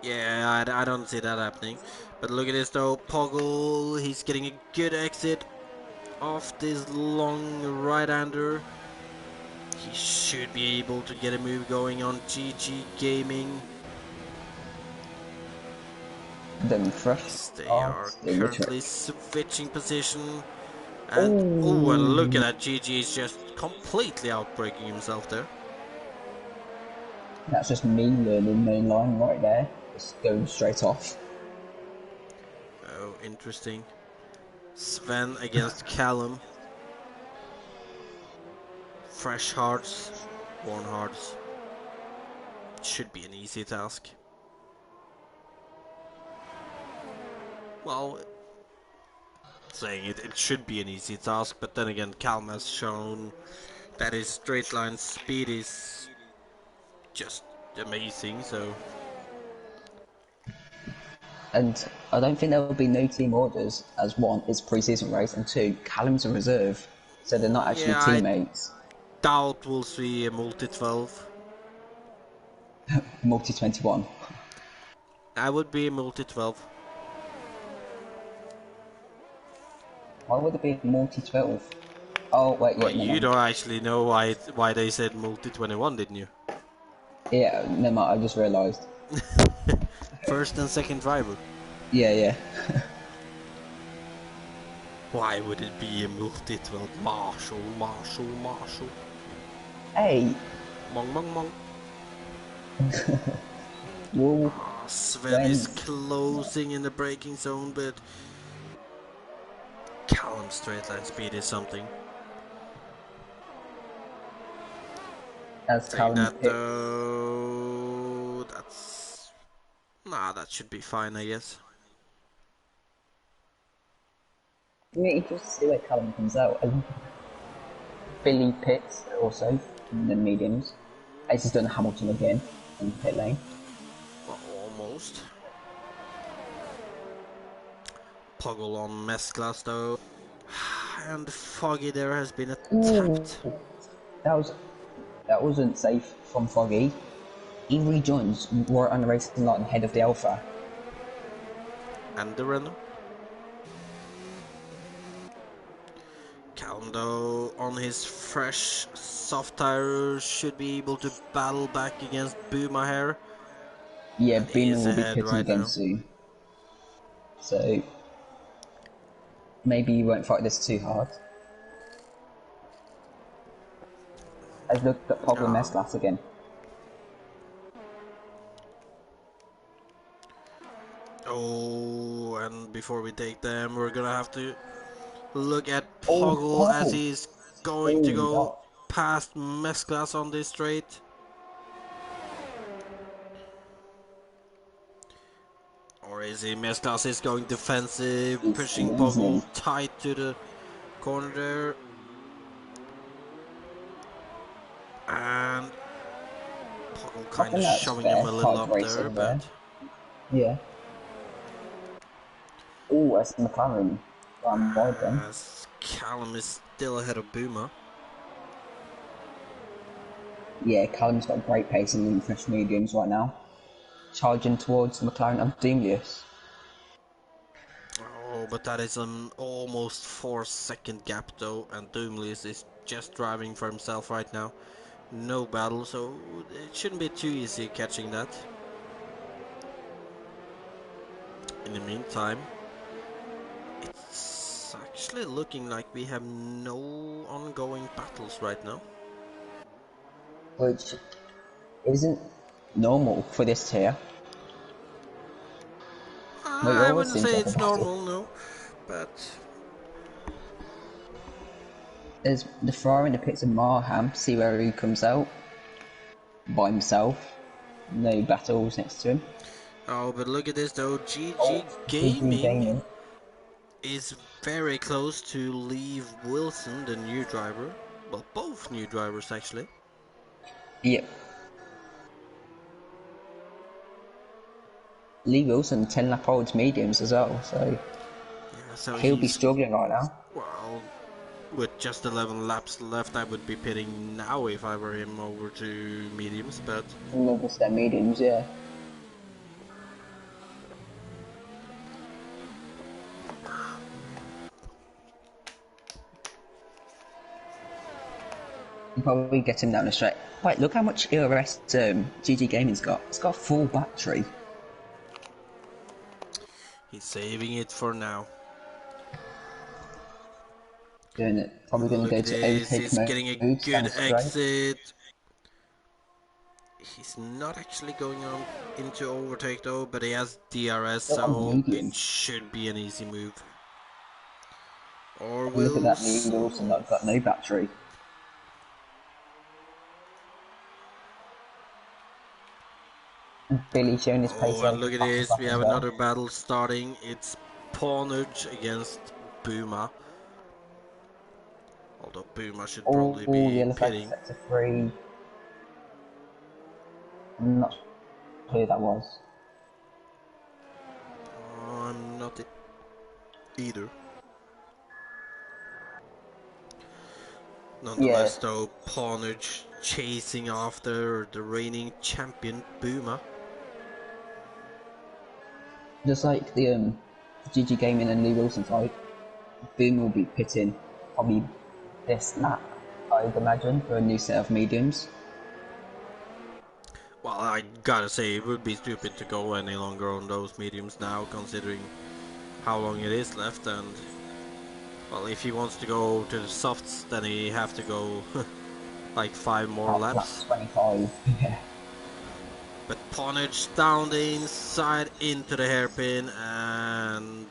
Yeah, I don't see that happening. But look at this though, Poggle, he's getting a good exit off this long right-hander. He should be able to get a move going on GG Gaming. Then fresh Yes, they are start in the currently trick. switching position. And oh, and look at Oh, that, GG is just completely outbreaking himself there. that's just me learning main line right there. Just going straight off. Oh, interesting. Sven against Callum. Fresh hearts, worn hearts. Should be an easy task. Well, saying it should be an easy task, but then again, Callum has shown that his straight line speed is just amazing, so... And I don't think there will be no team orders, as one, it's pre-season race, and two, Callum's a reserve, so they're not actually Yeah, I teammates. doubt we'll see a multi-12. Multi-21. I would be a multi-12. Why would it be multi-12? Oh, wait, yeah, Well, never you mind. don't actually know why they said multi-21, didn't you? Yeah, never mind, I just realised. First and second driver. Yeah, yeah. Why would it be a multi-12? Marshall. Hey, Mong, mong, mong. well, Sven is when closing in the braking zone, but Callum's straight line speed is something. as Saying Callum that pits, though, that's... Nah, that should be fine, I guess. you interested to see where Callum comes out. And Billy pits also in the mediums. As he's done Hamilton again in the pit lane. Well, almost. Poggle on Mesclas though. And Foggy there has been Ooh, attacked. that was that wasn't safe from Foggy. He rejoins right on the racing line ahead of the Alpha. And the Renault. Callum though on his fresh soft tires should be able to battle back against Boomaher. Yeah, And he Boomer is will be ahead pitting right again now. soon. So maybe you won't fight this too hard. Let's look at Pogba Ah. Mesclas again. Oh, and before we take them, we're gonna have to look at Oh, Poggle as oh, he's going to oh, go that, past Mesclas on this straight. Or is he? Mesclas is going defensive, he's pushing squeezing. Poggle tight to the corner there. And Poggle I kind think of that's shoving him fair. a little Hard up there, racing there. but... Yeah. Oh, that's McLaren. I'm wide then. As Callum is still ahead of Boomer. Yeah, Callum's got great pace in the fresh mediums right now. Charging towards the McLaren of Doomlius. Oh, but that is an almost 4-second gap though, and Doomless is just driving for himself right now. No battle, so it shouldn't be too easy catching that. In the meantime, it's actually looking like we have no ongoing battles right now. Which isn't normal for this tier. We I always wouldn't seem to say have a it's battle. normal, no, but There's the Ferrari in the pits of Marham. See where he comes out by himself. No battles next to him. Oh, but look at this though. Oh, GG GG Gaming Gaming. is very close to leave Wilson, the new driver. Well, both new drivers actually. Yep. Lee Wilson 10 lap olds mediums as well, so Yeah, so he'll be he's, struggling right now. well, with just 11 laps left, I would be pitting now if I were him over to mediums, but Another step mediums, yeah. Probably get him down the straight. Wait, look how much ERS GG Gaming's got. It's got a full battery. he's saving it for now. Doing it. Probably going to Look go at to this, overtake he's mode getting a down good the straight. exit. He's not actually going on into overtake though, but he has DRS, Still on the so it mediums. should be an easy move. Or And look at we'll that Lee Wilson see. that's got no battery. And Billy showing his pace Oh, and off the look at fastest this, lap we as have well. another battle starting. It's Pawnage against Boomer. Although Boomer should probably Oh, be yellow flag pitting. sector 3. I'm not sure who that was. I'm not either. Yeah, Nonetheless, though, Pawnage chasing after the reigning champion Boomer. just like the GG Gaming and Lee Wilson fight, Boom will be pitting probably this lap, I'd imagine, for a new set of mediums. Well, I gotta say, it would be stupid to go any longer on those mediums now, considering how long it is left. And, well, if he wants to go to the softs, then he have to go like 5 more Past lap laps. 25, yeah. But Pawnage down the inside into the hairpin, and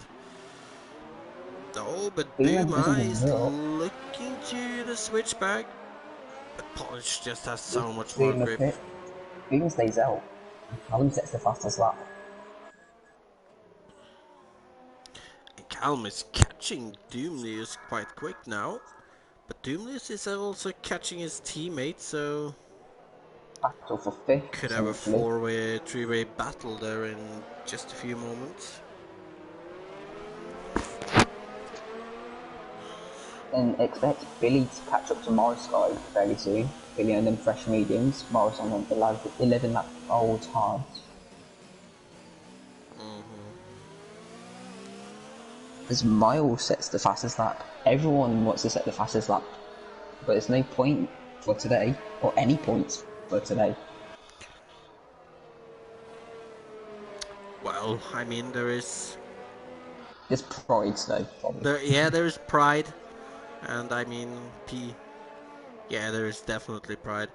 oh, but Boomer Buma doesn't give is up. looking to the switchback. But Pawnage just has Does so much more Boomer grip. pit? Boomer stays out. Callum sets the fastest lap. And Calm is catching Doomlius quite quick now. But Doomlius is also catching his teammate, so Battle for 5th, could have a potentially. four-way, three-way battle there in just a few moments. Then expect Billy to catch up to Morris guy fairly soon. Billy and them fresh mediums. Morris on the 11 lap old hard. As Miles sets the fastest lap, everyone wants to set the fastest lap, but there's no point for today, or any points for today. Well, I mean, there is... Just pride though, probably. Yeah, there is pride. And I mean, yeah, there is definitely pride.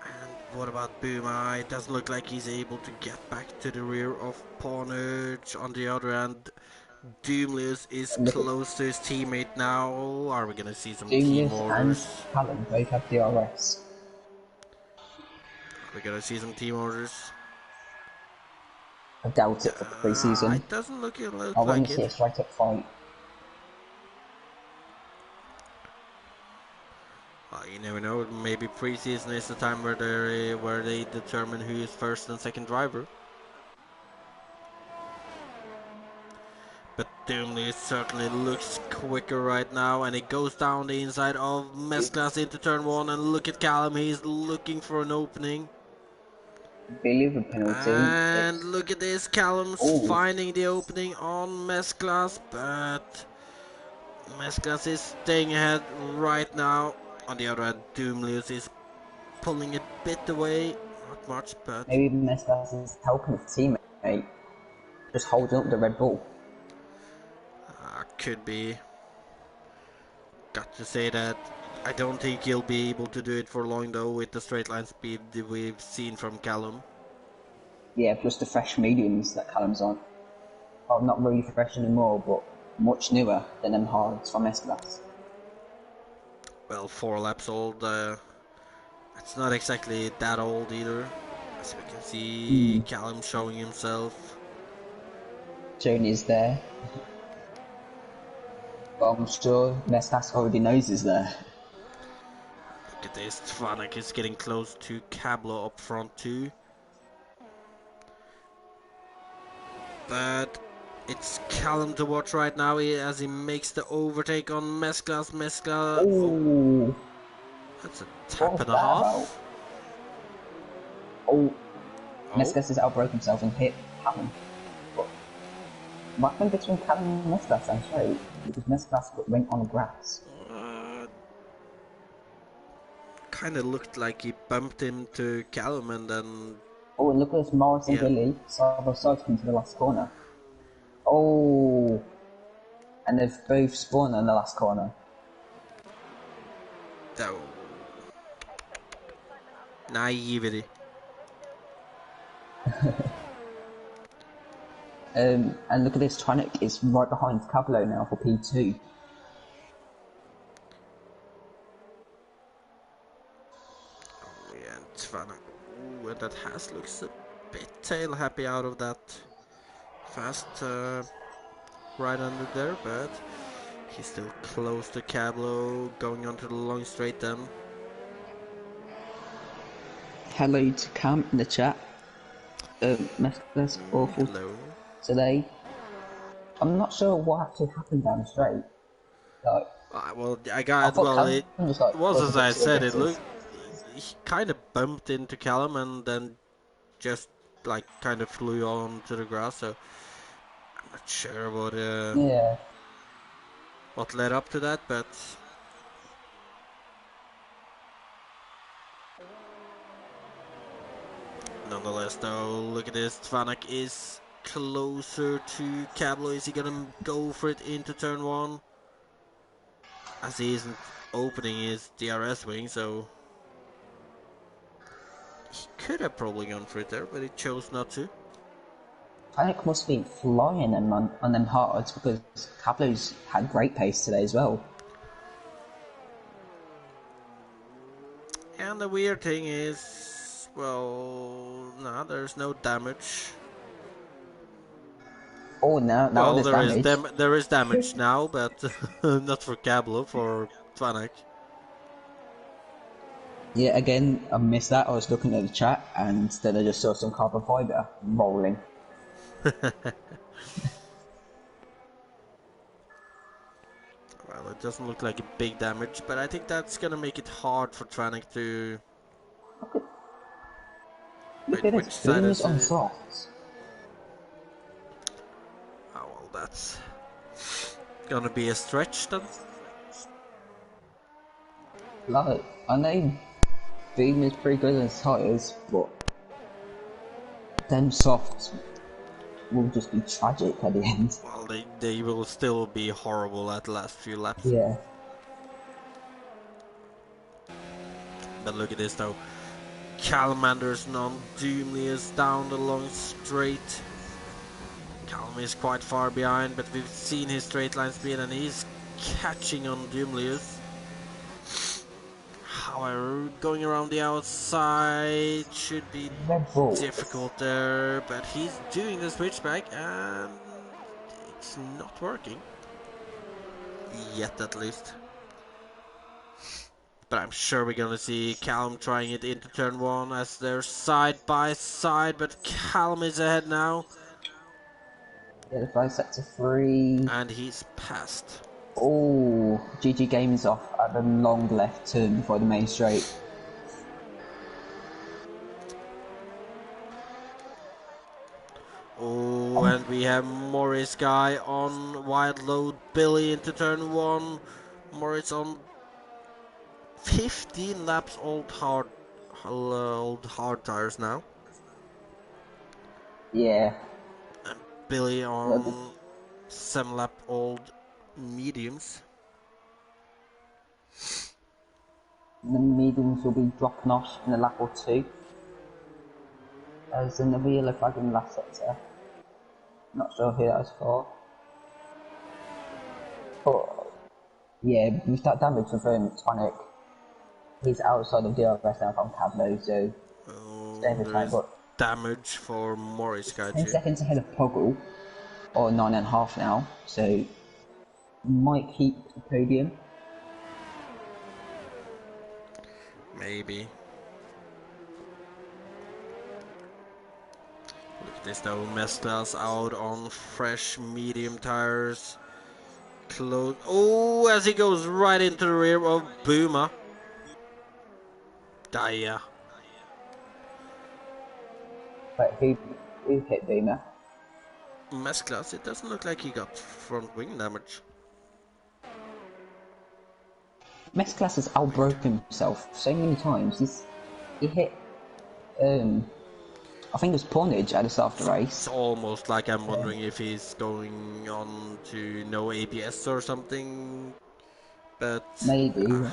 And what about Buma? It doesn't look like he's able to get back to the rear of Pawnage. On the other hand, Doomlius is And look at close to his teammate now. Are we gonna see some team Junius and orders? Callum both have DRS. Are we gonna see some team orders? I doubt it for pre-season. It doesn't look I want like to see it. a straight up fight. You never know. Maybe preseason is the time where they determine who is first and second driver. But Doomley certainly looks quicker right now, and it goes down the inside of Mesclas into turn 1, and look at Callum, he's looking for an opening. Billy with penalty. And It's look at this, Callum's oh, finding the opening on Mesclas, but Mesclas is staying ahead right now. On the other hand, Doomlius is pulling a bit away, not much, but maybe Mescas is helping his teammate, just holding up the Red Bull. could be. Got to say that I don't think he'll be able to do it for long though with the straight line speed that we've seen from Callum. Yeah, plus the fresh mediums that Callum's on. Well, not really fresh anymore, but much newer than them hards from Mescas. well, 4 laps old. It's not exactly that old either. As we can see, Callum showing himself. Joni is there. But I'm sure Mestas already knows he's there. Look at this, Tvanek is getting close to Cablo up front too. But it's Callum to watch right now as he makes the overtake on Mesclas. Mescla. Oh, That's a what tap was and a that about? half. Oh, Oh, Mestas has outbroke himself and hit Callum. But what happened between Callum and Mestas? I'm sorry, because Mestas went on the grass. kind of looked like he bumped into Callum and then, Oh, and look at this, Morris and yeah. Billy side by side into the last corner. Oh, and they've both spawned in the last corner. Oh. Naivety. And look at this, Tronic is right behind Cablo now for P2. Oh, yeah, and Tvanek. Ooh, and that Haas looks a bit tail happy out of that fast right under there, but he's still close to Cablo, going onto the long straight then. Hello to Cam in the chat. Mescla's awful Hello. today. I'm not sure what actually happened down the straight. Like, Well, I I got, thought well, Cam it was like was close as enough I to the said, it guesses. looked, he kind of bumped into Callum and then just like kind of flew on to the grass, so I'm not sure Yeah. what led up to that, but nonetheless, though, look at this. Tvanek is closer to Cablo. Is he gonna go for it into turn one? As he isn't opening his DRS wing, so he could have probably gone for it there, but he chose not to. Tronic must be flying on them hards because Cablo's had great pace today as well. And the weird thing is, well, no, there's no damage. Oh, now Well, there's damage. there is damage now, but not for Cablo, for Tvanek. Yeah, again, I missed that. I was looking at the chat and then I just saw some carbon fibre rolling. Well, it doesn't look like a big damage, but I think that's gonna make it hard for Tvanek to. Look Wait, at this, which side booze is on it? softs. Oh, well, that's gonna be a stretch then. Like, I know Boom is pretty good on his tyres, but them softs will just be tragic at the end. Well, they will still be horrible at the last few laps. Yeah. But look at this though. Callum Anderson on Doomlius down the long straight. Callum is quite far behind, but we've seen his straight line speed and he's catching on Doomlius. However, going around the outside should be Red Bull. difficult there, but he's doing the switchback and it's not working. Yet at least. But I'm sure we're gonna see Callum trying it into turn one as they're side by side, but Callum is ahead now. Yeah, the first set to 3. And he's passed. Oh, GG Games off at the long left turn before the main straight. Oh, and we have Morris guy on wide load, Billy into turn one. Morris on 15 laps old hard tires now. Yeah. And Billy Well, on 7 lap old mediums. the mediums will be dropping off in a lap or two. As in the yellow flag in the last sector. Not sure who that was for. But Yeah, with that damage from Tonic, he's outside of DRS now from Cablo, so staying Oh, with there time, is but damage for Morris he's 10 Kaji. seconds ahead of Poggle, or 9.5 now, so might keep the podium. Maybe. Look at this though, Mescla's out on fresh medium tires. Close. Oh, as he goes right into the rear of Boomer. Daya. But who hit Boomer? Mesclas, it doesn't look like he got front wing damage. Mesclas has Weird. outbroken himself so many times. He hit, I think it was Pornage at the start of the It's race. almost like I'm wondering if he's going on to no ABS or something, but Maybe.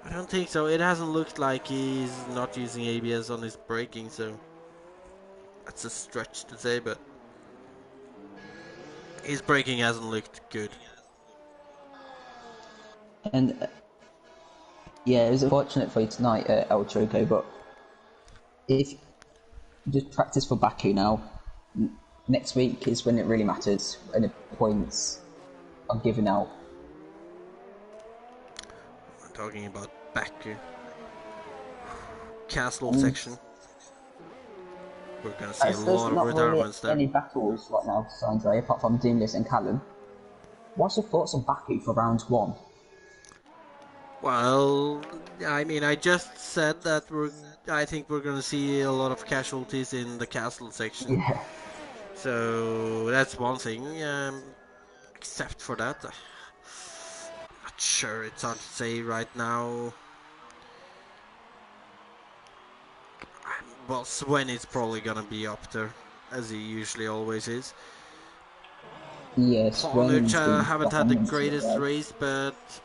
I don't think so. It hasn't looked like he's not using ABS on his braking, so that's a stretch to say, but his braking hasn't looked good. And yeah, it was unfortunate for you tonight at El Choco, but if you just practice for Baku now, next week is when it really matters, and the points are given out. I'm talking about Baku. Castle And section. We're gonna see a there's lot of not really retirements there. any battles right now for Sanjay, apart from Doomless and Callum. What's your thoughts on Baku for round one? Well, I mean, I just said that I think we're gonna see a lot of casualties in the castle section. Yeah. So that's one thing. Except for that, I'm not sure. It's hard to say right now. Well, Sven is probably gonna be up there, as he usually always is. Yes, Pawnage Brendan's been haven't had the dominant greatest today. race, but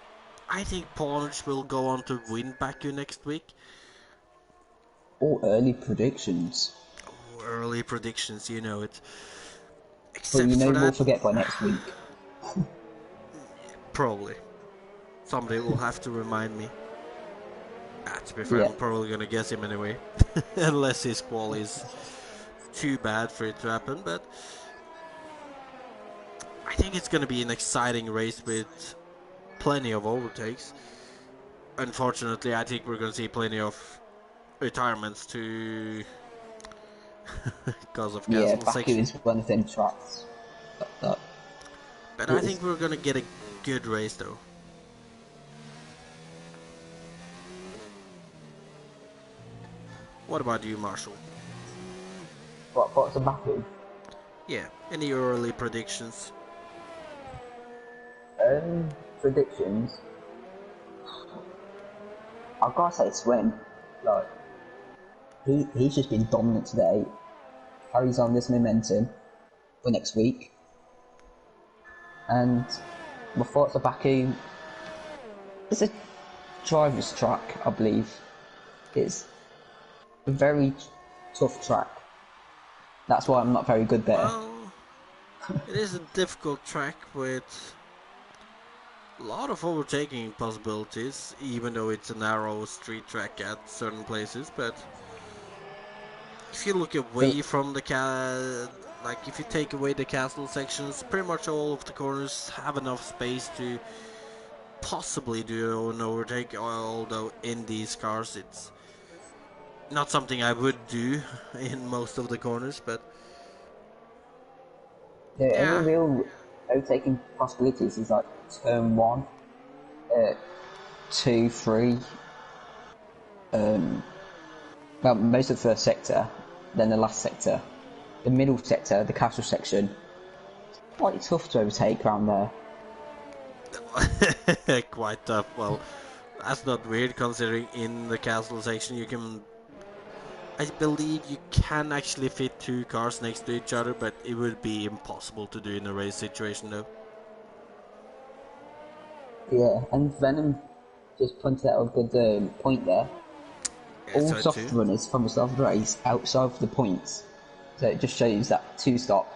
I think Pawnage will go on to win Baku next week. All early predictions. Oh, early predictions, you know it. But Except you for know we'll that, forget by next week. probably. Somebody will have to remind me. To be fair, Yeah. I'm probably gonna guess him anyway. Unless his qual is too bad for it to happen, but I think it's gonna be an exciting race with plenty of overtakes. Unfortunately, I think we're gonna see plenty of retirements to because of Yeah, castle Baku section. is one of them tracks. That But I is, think we're gonna get a good race though. What about you, Marshall? what's a Baku? Yeah, any early predictions? Predictions. I've got to say Swen. Like, he's just been dominant today. Carries on this momentum for next week. And my thoughts of Baku, it's a driver's track, I believe. It's a very tough track. That's why I'm not very good there. Well, it is a difficult track with a lot of overtaking possibilities, even though it's a narrow street track at certain places. But if you look The, away from like if you take away the castle sections, pretty much all of the corners have enough space to possibly do an overtake. Although in these cars, it's not something I would do in most of the corners. But the only yeah, real overtaking possibilities is like turn one, 2, 3, well, most of the first sector, then the last sector. The middle sector, the castle section, quite tough to overtake around there. quite tough. Well, that's not weird considering in the castle section you can. I believe you can actually fit two cars next to each other, but it would be impossible to do in a race situation though. Yeah, and Venom just pointed out a good point there. Yeah, All so soft too. runners from the start of the race outside of the points. So it just shows that two stop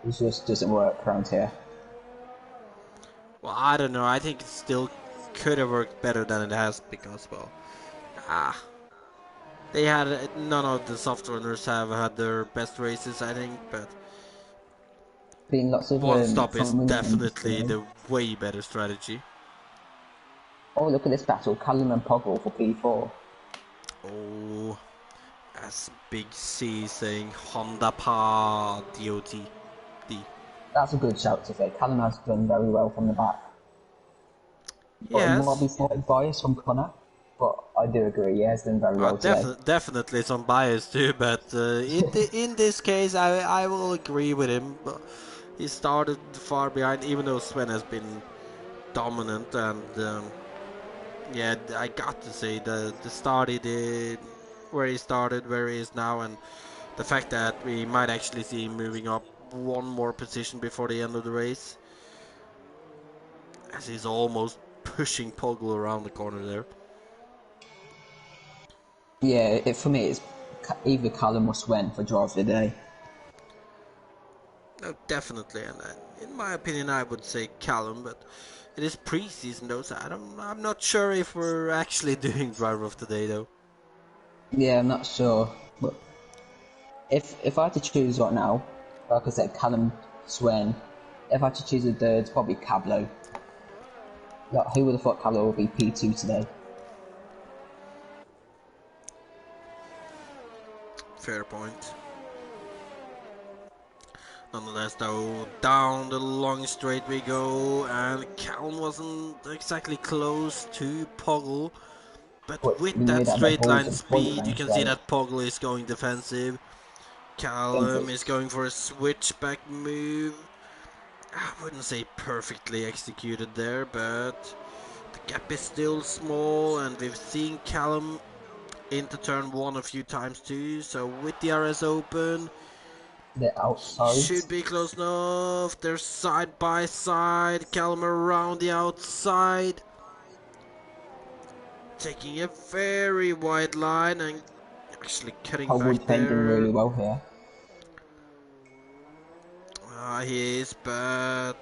it just doesn't work around here. Well, I don't know. I think it still could have worked better than it has because, well, ah, they had none of the soft runners have had their best races, I think, but Been lots of one stop is front wingmans definitely today. the way better strategy. Oh, look at this battle, Callum and Poggle for P4. Oh, as Big C saying Honda Pa DOT. D. That's a good shout to say. Callum has done very well from the back. But it might be Yes. slight bias from Connor, but I do agree, he has done very well today. Definitely some bias too, but in this case, I will agree with him. But he started far behind, even though Sven has been dominant, and yeah, I got to say the start he did, where he started, where he is now, and the fact that we might actually see him moving up one more position before the end of the race, as he's almost pushing Poggle around the corner there. Yeah, for me it's either Callum or Sven for drive of the day. No, definitely, and in my opinion, I would say Callum, but it is preseason though, so I'm not sure if we're actually doing driver of the day though. Yeah, I'm not sure, but if I had to choose right now, like I said, Callum, Sven, if I had to choose a third, it's probably Cablo. Like, who would have thought Cablo would be P2 today? Fair point. Nonetheless, though, down the long straight we go, and Callum wasn't exactly close to Poggle, but But with you know that that the straight balls line are bullet speed, you time can see straight, that Poggle is going defensive. don't Callum it? is going for a switchback move. I wouldn't say perfectly executed there, but the gap is still small, and we've seen Callum into turn one a few times too. So with the RS open, The he outside. should be close enough. They're side by side. Callum around the outside, taking a very wide line and actually cutting Poggle back defending really there. well here. He is, but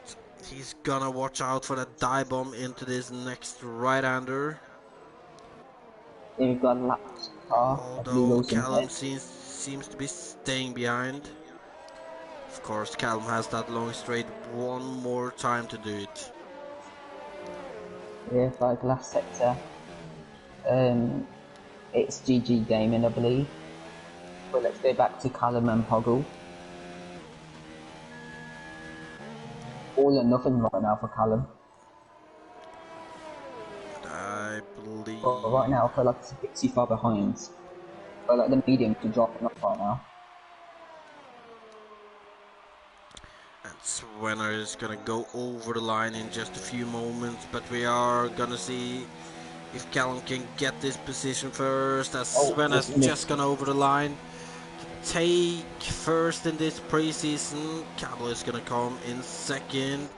he's gonna watch out for that dive bomb into this next right-hander. Then we've got a lapped car of Lee Although Wilson Callum ahead. seems to be staying behind. Of course, Callum has that long straight one more time to do it. Yeah, by glass sector. It's GG Gaming, I believe. But let's go back to Callum and Poggle. All or nothing right now for Callum. I But right believe. now, I feel like it's a bit too far behind. I feel like the medium to dropping off right now. And Swenner is gonna go over the line in just a few moments, but we are gonna see if Callum can get this position first, as Oh, Sven has just just missed. gone over the line. Take first in this preseason. Callum is gonna come in second.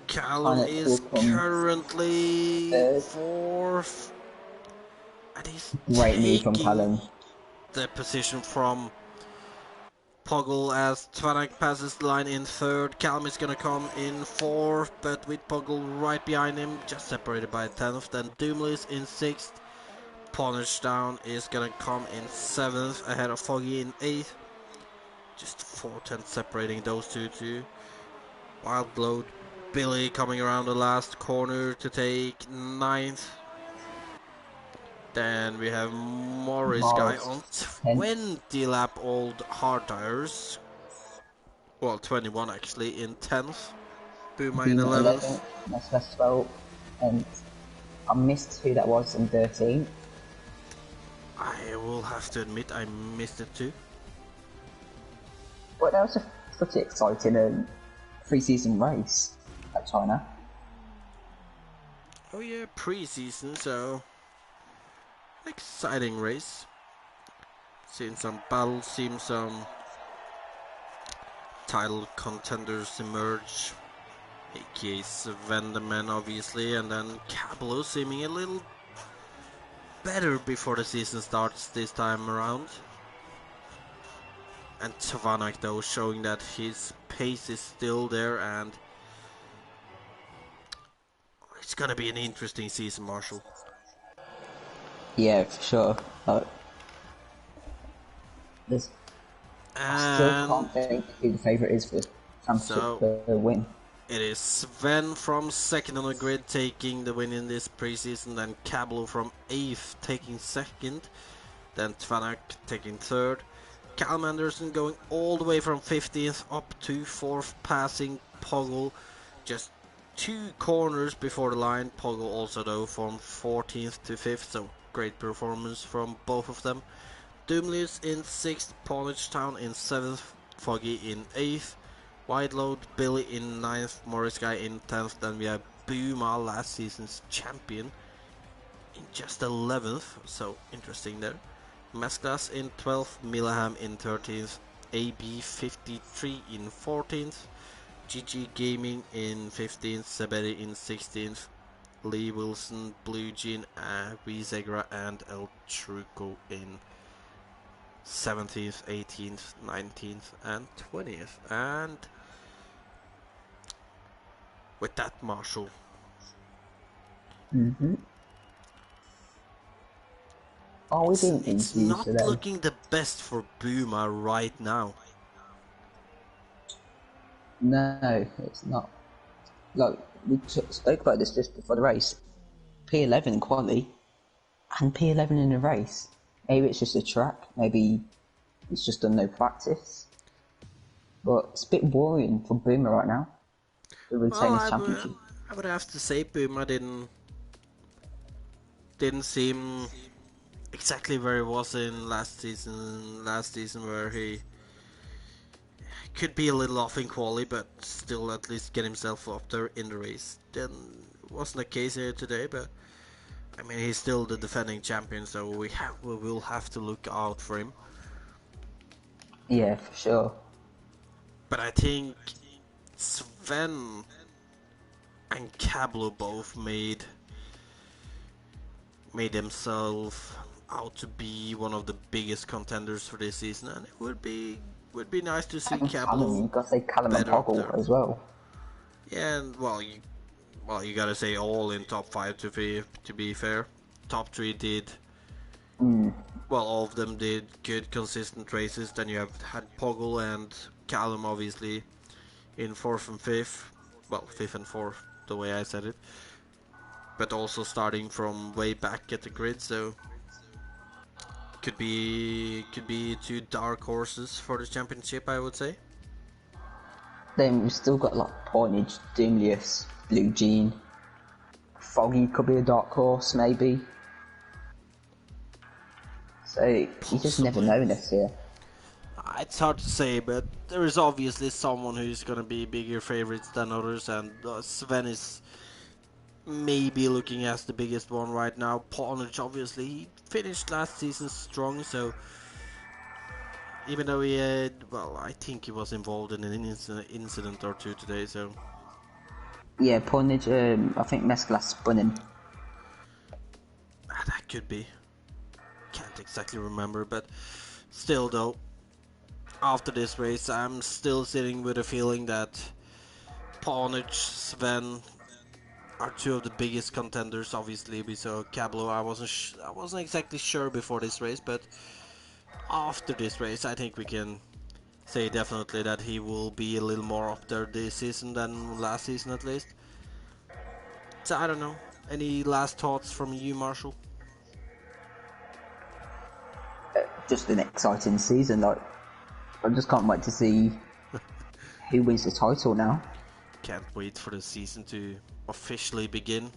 Callum Planet will is come currently third. fourth, and he's Great move from taking Callum. the position from Poggle as Tvanak passes the line in third. Callum is gonna come in fourth, but with Poggle right behind him, just separated by a tenth. Then Doomless in sixth. Punish Down is gonna come in seventh, ahead of Foggy in eighth. Just 4 tenths separating those two. Wild Blood Billy coming around the last corner to take ninth. Then we have Morris guy Mars, on 10th. 20 lap old hard tires. Well, 21 actually in 10th. Boomer in Boomer 11th. 11th. Nesvest 12th. And I missed who that was in 13th. I will have to admit I missed it too. But that was a pretty exciting pre-season race at China. Oh yeah, preseason, so exciting race. Seen some battles, seen some title contenders emerge. aka Venderman obviously, and then Cablo seeming a little better before the season starts this time around. And Tvanak though showing that his pace is still there, and It's gonna be an interesting season, Marshall. Yeah, for sure. Like, there's, I still And can't think who the favourite is for the championship so win. it is Sven from second on the grid taking the win in this preseason, then Cablo from 8th taking second, then Tvanak taking third, Callum Anderson going all the way from 15th up to 4th, passing Poggle just 2 corners before the line. Poggle also though from 14th to 5th, so great performance from both of them. Doomlius in 6th, Portage Town in 7th, Foggy in 8th, Wideload, Billy in 9th, Morris Guy in 10th, then we have Buma, last season's champion, in just 11th, so interesting there. Mesclas in 12th, Millaham in 13th, AB53 in 14th, GG Gaming in 15th, Saberi in 16th, Lee Wilson, Blue Jean, Vizegra and El Truco in 17th, 18th, 19th, and 20th. And with that, Marshall, Are we being it's interviewed not today? looking the best for Buma right now. No, it's not. Like, we spoke about this just before the race. P11 in quali and P11 in the race. Maybe it's just a track. Maybe it's just done no practice. But it's a bit worrying for Boomer right now to Well, retain his championship. I would have to say Buma didn't seem exactly where he was in last season. Last season where he could be a little off in quali, but still at least get himself up there in the race. Then wasn't the case here today, but I mean he's still the defending champion, so we will have to look out for him. Yeah, for sure. But I think Sven and Cablo both made themselves out to be one of the biggest contenders for this season, and it would be nice to see And Callum, Cablo you've got to say Callum and better up there. Poggle as well. Yeah, and you gotta say all in top 5 to be fair. Top 3 did well. All of them did good, consistent races. Then you have had Poggle and Callum obviously in 4th and 5th. Well, 5th and 4th, the way I said it. But also starting from way back at the grid, so could be 2 dark horses for the championship, I would say. Then we've still got like Pointage, Doomlius, Blue Jean. Foggy could be a dark horse, maybe. So you just never Possibly. know this year. It's hard to say, but there is obviously someone who's gonna be bigger favorites than others, and Sven is maybe looking as the biggest one right now. Pawnage, obviously, he finished last season strong, so even though he had, well, I think he was involved in an incident or two today, so Yeah, Pointage, I think Mesclas spun him. that could be. Can't exactly remember, but still, though, after this race, I'm still sitting with a feeling that Pawnage, Sven are 2 of the biggest contenders. Obviously, we saw Cablo. I wasn't exactly sure before this race, but after this race, I think we can say definitely that he will be a little more up there this season than last season at least. So I don't know. Any last thoughts from you, Marshall? Just an exciting season. Like, I just can't wait to see who wins the title now. Can't wait for the season to officially begin.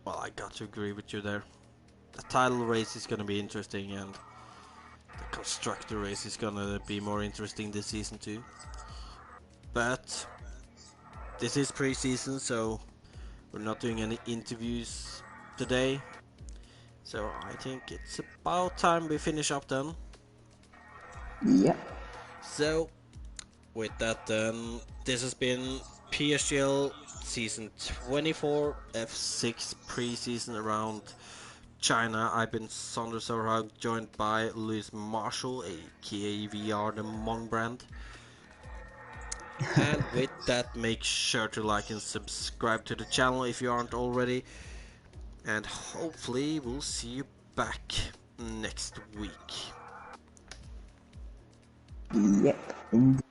Well, I got to agree with you there. The title race is going to be interesting, and the constructor race is going to be more interesting this season too. But this is preseason, so we're not doing any interviews today. So I think it's about time we finish up then. Yep. So with that then, this has been PSGL Season 24 F6 preseason around China. I've been Sander Sorhag, joined by Luis Marshall, aka VR the Mong brand. And with that, make sure to like and subscribe to the channel if you aren't already. And hopefully we'll see you back next week. Yep.